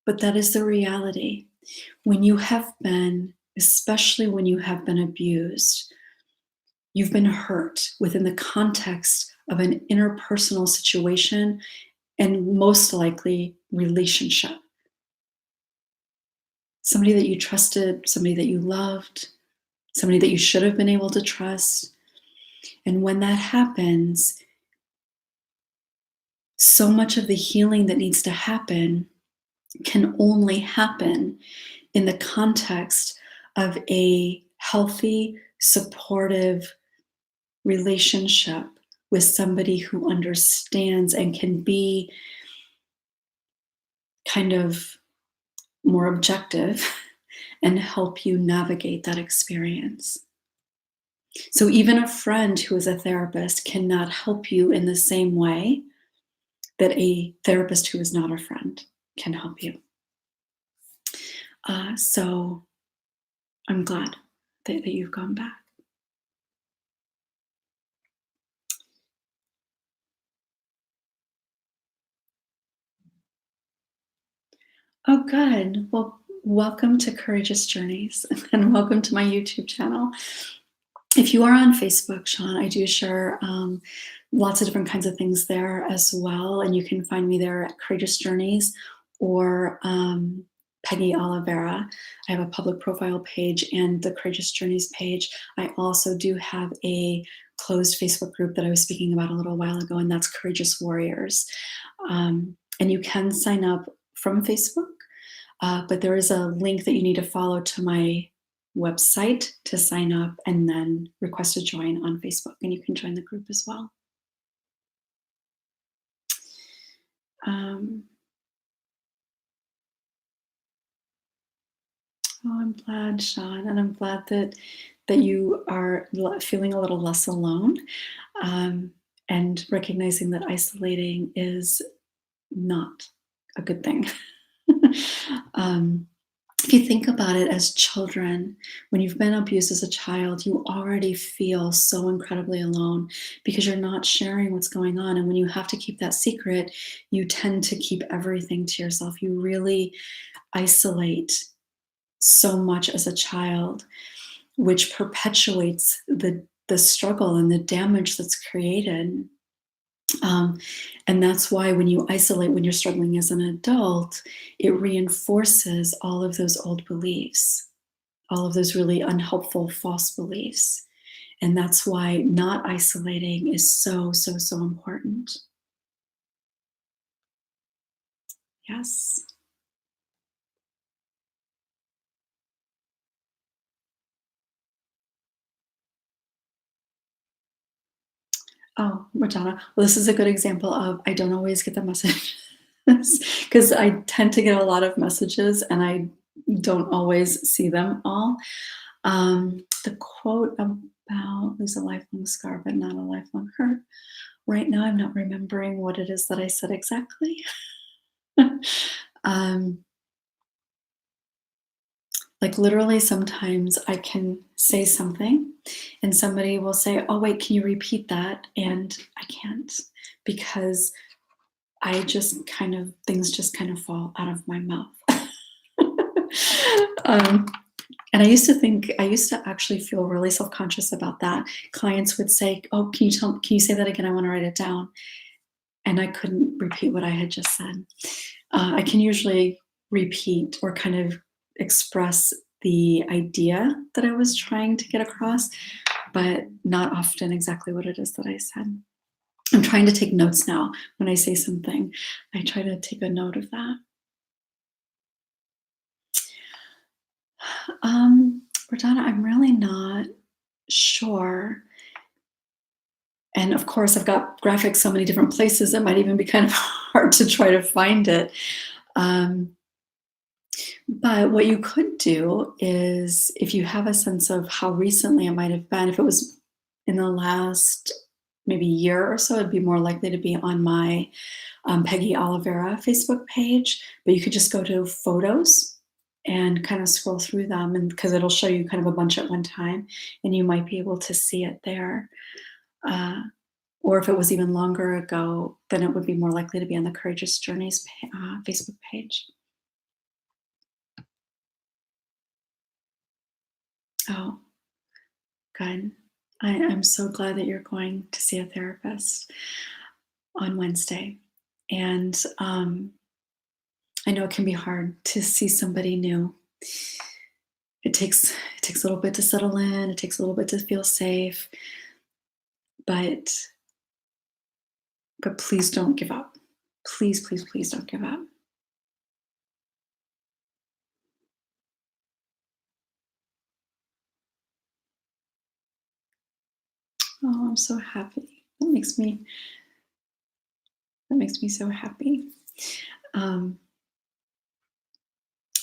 but that is the reality. When you have been, especially when you have been abused, you've been hurt within the context of an interpersonal situation and most likely relationship. Somebody that you trusted, somebody that you loved, somebody that you should have been able to trust. And when that happens, so much of the healing that needs to happen can only happen in the context of a healthy, supportive relationship with somebody who understands and can be kind of more objective and help you navigate that experience. So even a friend who is a therapist cannot help you in the same way that a therapist who is not a friend can help you. So I'm glad that you've gone back. Oh, good. Well, welcome to Courageous Journeys and welcome to my YouTube channel. If you are on Facebook, Sean, I do share lots of different kinds of things there as well. And you can find me there at Courageous Journeys or Peggy Oliveira. I have a public profile page and the Courageous Journeys page. I also do have a closed Facebook group that I was speaking about a little while ago, and that's Courageous Warriors. And you can sign up from Facebook, but there is a link that you need to follow to my website to sign up and then request to join on Facebook, and you can join the group as well. Oh, I'm glad, Sean, and I'm glad that you are feeling a little less alone, um, and recognizing that isolating is not a good thing. um, if you think about it as children, when you've been abused as a child, you already feel so incredibly alone because you're not sharing what's going on. And when you have to keep that secret, you tend to keep everything to yourself. You really isolate so much as a child, which perpetuates the struggle and the damage that's created. And that's why when you isolate, when you're struggling as an adult, it reinforces all of those old beliefs, all of those really unhelpful false beliefs. And that's why not isolating is so, so, so important. Yes. Oh, Madonna. Well, this is a good example of I don't always get the message because I tend to get a lot of messages and I don't always see them all. The quote about lose a lifelong scar, but not a lifelong hurt. Right now, I'm not remembering what it is that I said exactly. um, like literally, sometimes I can say something and somebody will say, "Oh, wait, can you repeat that?" And I can't because I just kind of things just kind of fall out of my mouth. Um, and I used to actually feel really self-conscious about that. Clients would say, "Oh, can you say that again? I want to write it down." And I couldn't repeat what I had just said. I can usually repeat or kind of express the idea that I was trying to get across, but not often exactly what it is that I said. I'm trying to take notes now when I say something. I try to take a note of that. Rosanna, I'm really not sure. And of course, I've got graphics so many different places, it might even be kind of hard to try to find it. Um, but what you could do is if you have a sense of how recently it might have been, if it was in the last maybe year or so, it'd be more likely to be on my Peggy Oliveira Facebook page. But you could just go to photos and kind of scroll through them, and because it'll show you kind of a bunch at one time, and you might be able to see it there. Uh, or if it was even longer ago, then it would be more likely to be on the Courageous Journeys Facebook page. Oh, good. I'm so glad that you're going to see a therapist on Wednesday. And I know it can be hard to see somebody new. It takes a little bit to settle in. It takes a little bit to feel safe. But please don't give up. Please, please, please don't give up. Oh, I'm so happy. That makes me so happy. Um,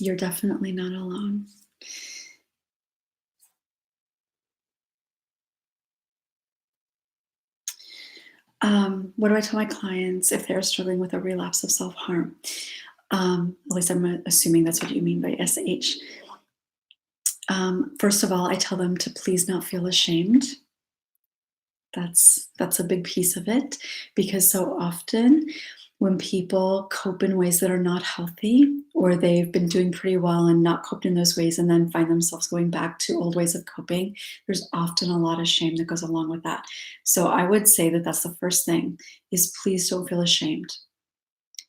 you're definitely not alone. What do I tell my clients if they're struggling with a relapse of self harm? At least I'm assuming that's what you mean by SH. First of all, I tell them to please not feel ashamed. That's a big piece of it, because so often when people cope in ways that are not healthy, or they've been doing pretty well and not coped in those ways and then find themselves going back to old ways of coping, there's often a lot of shame that goes along with that. So I would say that that's the first thing, is please don't feel ashamed.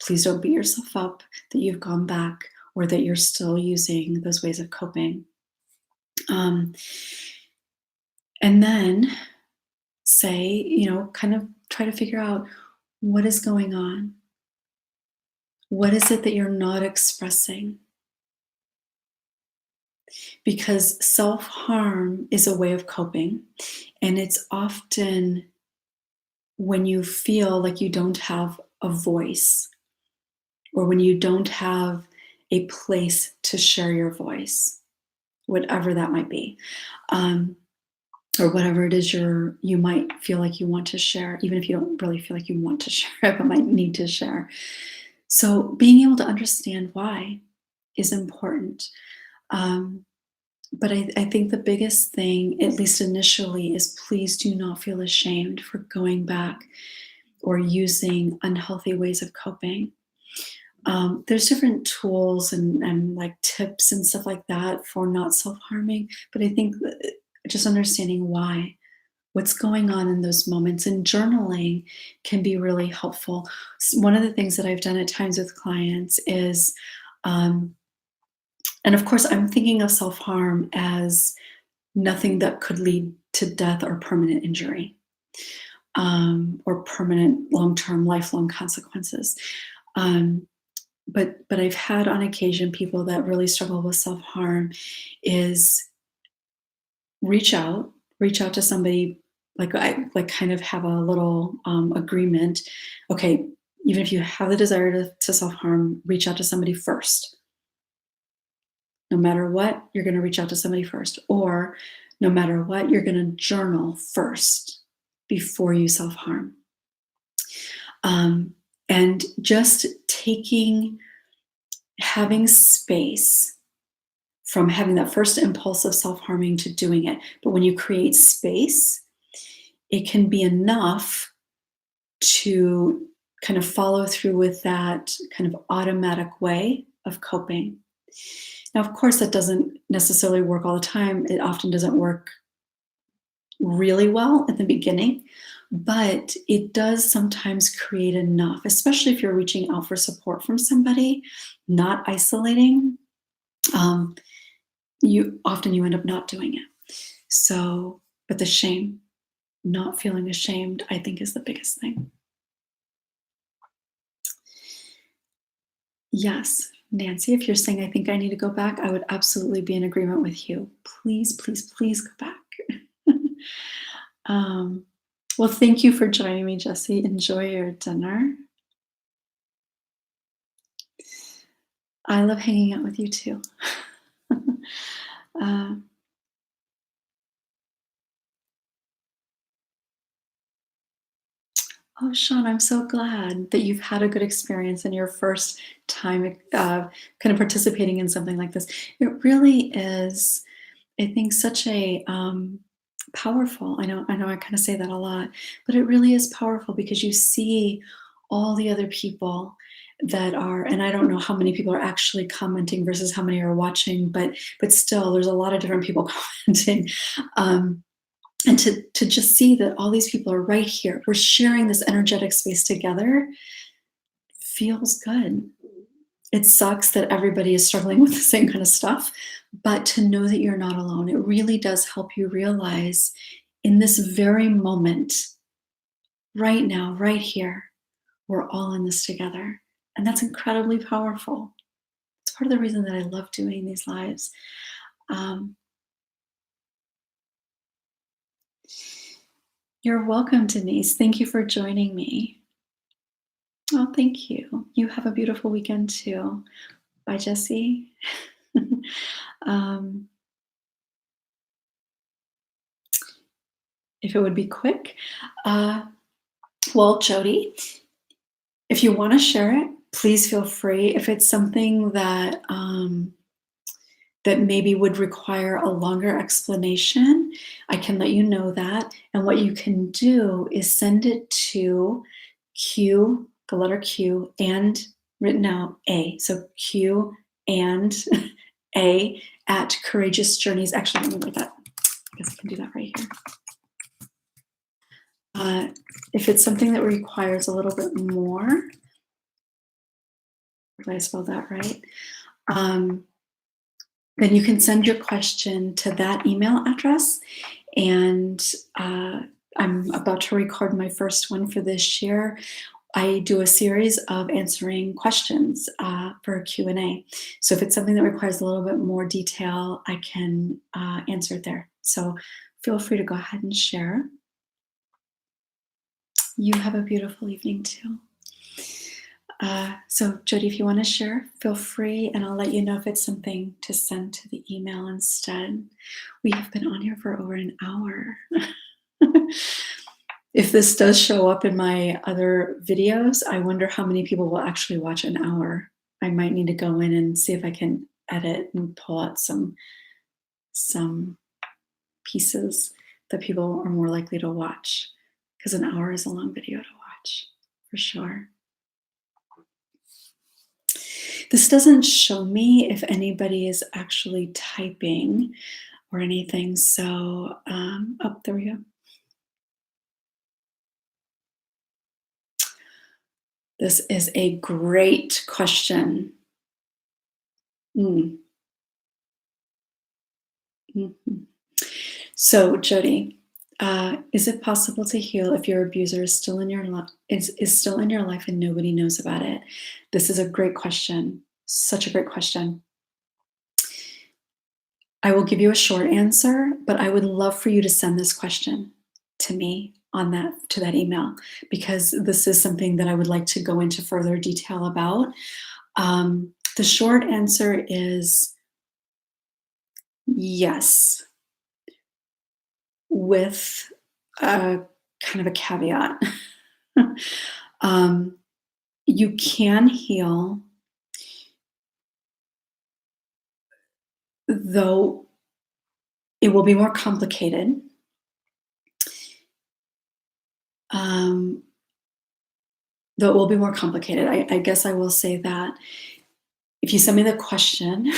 Please don't beat yourself up that you've gone back or that you're still using those ways of coping. Um, and then say, kind of try to figure out what is going on. What is it that you're not expressing? Because self harm is a way of coping, and it's often when you feel like you don't have a voice, or when you don't have a place to share your voice, whatever that might be. Um, or whatever it is you might feel like you want to share, even if you don't really feel like you want to share it, but might need to share. So being able to understand why is important. Um, but I think the biggest thing, at least initially, is please do not feel ashamed for going back or using unhealthy ways of coping. There's different tools and like tips and stuff like that for not self-harming, but I think just understanding what's going on in those moments, and journaling can be really helpful. One of the things that I've done at times with clients is, um, and of course, I'm thinking of self harm as nothing that could lead to death or permanent injury, or permanent long term, lifelong consequences. Um, but I've had on occasion people that really struggle with self harm is reach out, reach out to somebody, like I like kind of have a little agreement. Okay, even if you have the desire to self harm, reach out to somebody first. No matter what, you're going to reach out to somebody first, or no matter what, you're going to journal first before you self harm. And just having space from having that first impulse of self harming to doing it. But when you create space, it can be enough to kind of follow through with that kind of automatic way of coping. Now, of course, that doesn't necessarily work all the time. It often doesn't work really well at the beginning, but it does sometimes create enough, especially if you're reaching out for support from somebody, not isolating. Um, you end up not doing it. So, but the shame, not feeling ashamed, I think is the biggest thing. Yes, Nancy, if you're saying I think I need to go back, I would absolutely be in agreement with you. Please, please, please go back. um, well, thank you for joining me, Jesse. Enjoy your dinner. I love hanging out with you too. uh, oh, Sean, I'm so glad that you've had a good experience in your first time kind of participating in something like this. It really is, I think, such a powerful. I know, I kind of say that a lot, but it really is powerful because you see all the other people that are, and I don't know how many people are actually commenting versus how many are watching, but still, there's a lot of different people commenting. Um, and to just see that all these people are right here, we're sharing this energetic space together, feels good. It sucks that everybody is struggling with the same kind of stuff, but to know that you're not alone, it really does help you realize in this very moment, right now, right here, we're all in this together. And that's incredibly powerful. It's part of the reason that I love doing these lives. Um, you're welcome, Denise. Thank you for joining me. Oh, thank you. You have a beautiful weekend too. Bye, Jesse. um, if it would be quick. Uh, well, Jody, if you want to share it, please feel free. If it's something that maybe would require a longer explanation, I can let you know that. And what you can do is send it to Q, the letter Q, and written out A. So Q and A at Courageous Journeys. Actually, let me write that. I guess I can do that right here. Uh, if it's something that requires a little bit more, did I spell that right? Then you can send your question to that email address. And I'm about to record my first one for this year. I do a series of answering questions for a Q&A. So if it's something that requires a little bit more detail, I can answer it there. So feel free to go ahead and share. You have a beautiful evening too. So Jody, if you want to share, feel free, and I'll let you know if it's something to send to the email instead. We have been on here for over an hour. If this does show up in my other videos, I wonder how many people will actually watch an hour. I might need to go in and see if I can edit and pull out some pieces that people are more likely to watch, because an hour is a long video to watch, for sure. This doesn't show me if anybody is actually typing or anything. So, oh, there we go. This is a great question. Mm. Mhm. So, Jody, is it possible to heal if your abuser is still in your is still in your life and nobody knows about it? This is a great question. Such a great question. I will give you a short answer, but I would love for you to send this question to me on that email, because this is something that I would like to go into further detail about. The short answer is yes, with a kind of a caveat. um, you can heal, though it will be more complicated. Um, though it will be more complicated. I guess I will say that if you send me the question,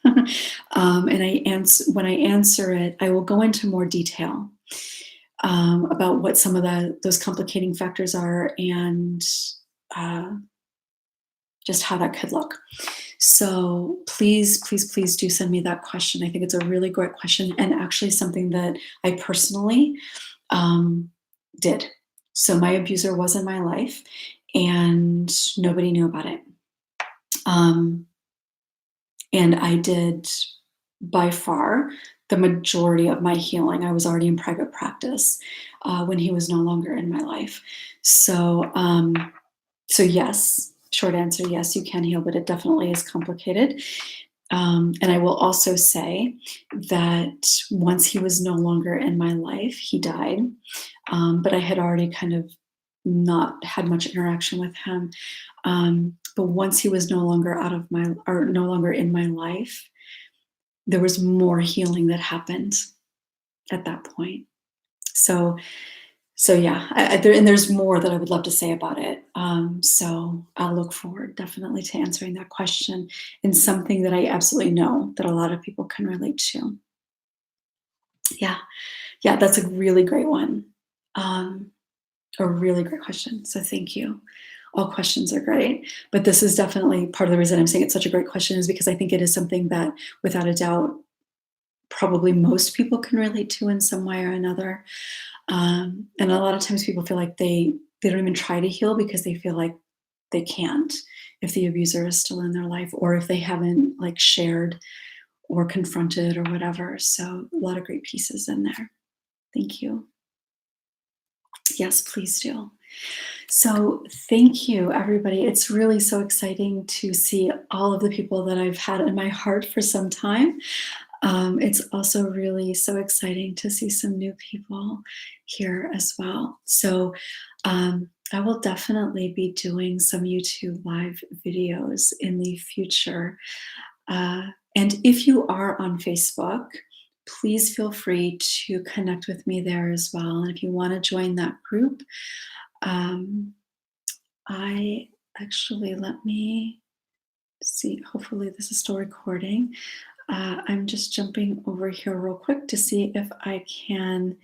and when I answer it, I will go into more detail about what some of those complicating factors are and uh, just how that could look. So please, please, please do send me that question. I think it's a really great question and actually something that I personally um, did. So my abuser was in my life and nobody knew about it. Um, and I did by far the majority of my healing. I was already in private practice when he was no longer in my life. So, so yes, short answer, yes, you can heal, but it definitely is complicated. And I will also say that once he was no longer in my life, he died. But I had already kind of not had much interaction with him. But once he was no longer out of my or no longer in my life, there was more healing that happened at that point. So so yeah, and there's more that I would love to say about it. So I'll look forward definitely to answering that question and something that I absolutely know that a lot of people can relate to. Yeah, yeah, that's a really great one. Um, a really great question. So thank you. All questions are great, but this is definitely part of the reason I'm saying it's such a great question is because I think it is something that, without a doubt, probably most people can relate to in some way or another. And a lot of times people feel like they don't even try to heal because they feel like they can't if the abuser is still in their life or if they haven't like shared or confronted or whatever. So a lot of great pieces in there. Thank you. Yes, please do. So thank you, everybody. It's really so exciting to see all of the people that I've had in my heart for some time. It's also really so exciting to see some new people here as well. So I will definitely be doing some YouTube live videos in the future. Uh, and if you are on Facebook, please feel free to connect with me there as well. And if you want to join that group, um, I actually let me see. Hopefully, this is still recording. I'm just jumping over here real quick to see if I can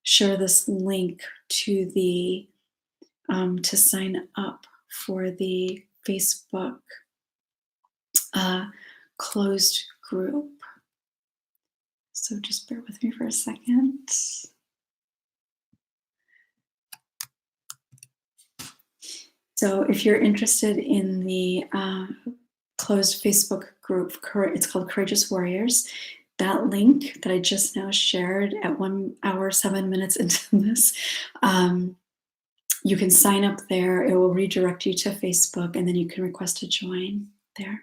share this link to the to sign up for the Facebook uh, closed group. So just bear with me for a second. So if you're interested in the closed Facebook group, it's called Courageous Warriors. That link that I just now shared at 1 hour, 7 minutes into this, you can sign up there. It will redirect you to Facebook, and then you can request to join there.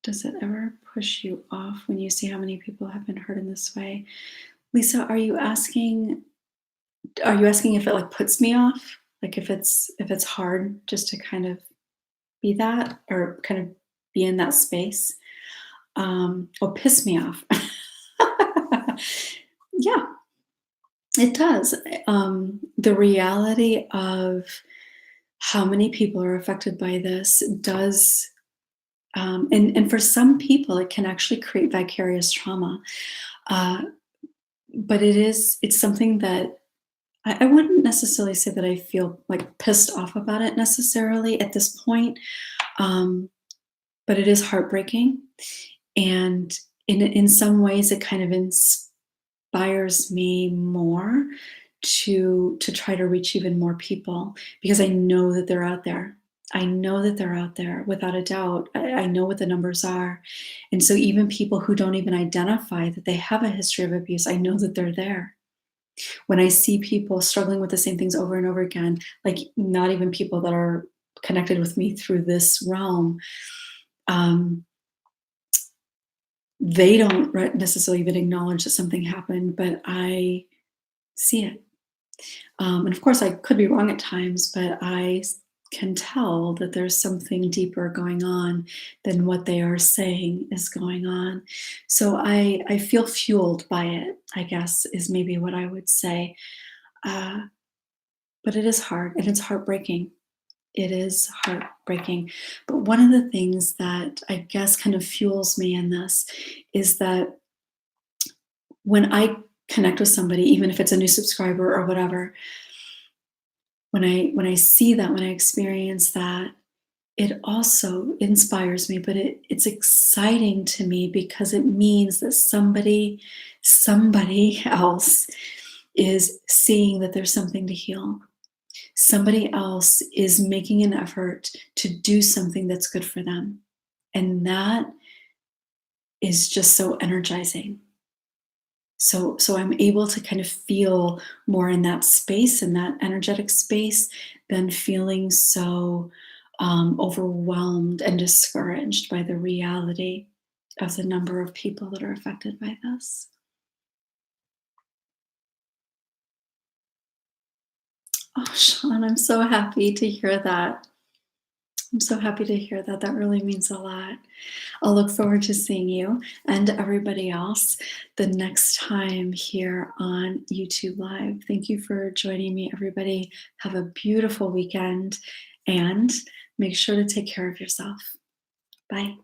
Does it ever push you off when you see how many people have been hurt in this way? Lisa, are you asking if it like puts me off? Like if it's hard just to kind of be that or kind of be in that space? Or piss me off. Yeah, it does. The reality of how many people are affected by this does, and for some people, it can actually create vicarious trauma. Uh, but it's something that I wouldn't necessarily say that I feel like pissed off about it necessarily at this point. Um, but it is heartbreaking, and in some ways, it kind of inspires me more to try to reach even more people because I know that they're out there. I know that they're out there without a doubt. I know what the numbers are. And so even people who don't even identify that they have a history of abuse, I know that they're there. When I see people struggling with the same things over and over again, like not even people that are connected with me through this realm, um, they don't necessarily even acknowledge that something happened, but I see it. And of course, I could be wrong at times, but can tell that there's something deeper going on than what they are saying is going on. So I feel fueled by it, I guess, is maybe what I would say. Uh, but it is hard and it's heartbreaking. It is heartbreaking. But one of the things that I guess kind of fuels me in this is that when I connect with somebody, even if it's a new subscriber or whatever, when I see that, when I experience that, it also inspires me, but it's exciting to me because it means that somebody else is seeing that there's something to heal. Somebody else is making an effort to do something that's good for them. And that is just so energizing. So I'm able to kind of feel more in that space, in that energetic space, than feeling so overwhelmed and discouraged by the reality of the number of people that are affected by this. Oh, Sean, I'm so happy to hear that. I'm so happy to hear that. That really means a lot. I'll look forward to seeing you and everybody else the next time here on YouTube Live. Thank you for joining me, everybody. Have a beautiful weekend and make sure to take care of yourself. Bye.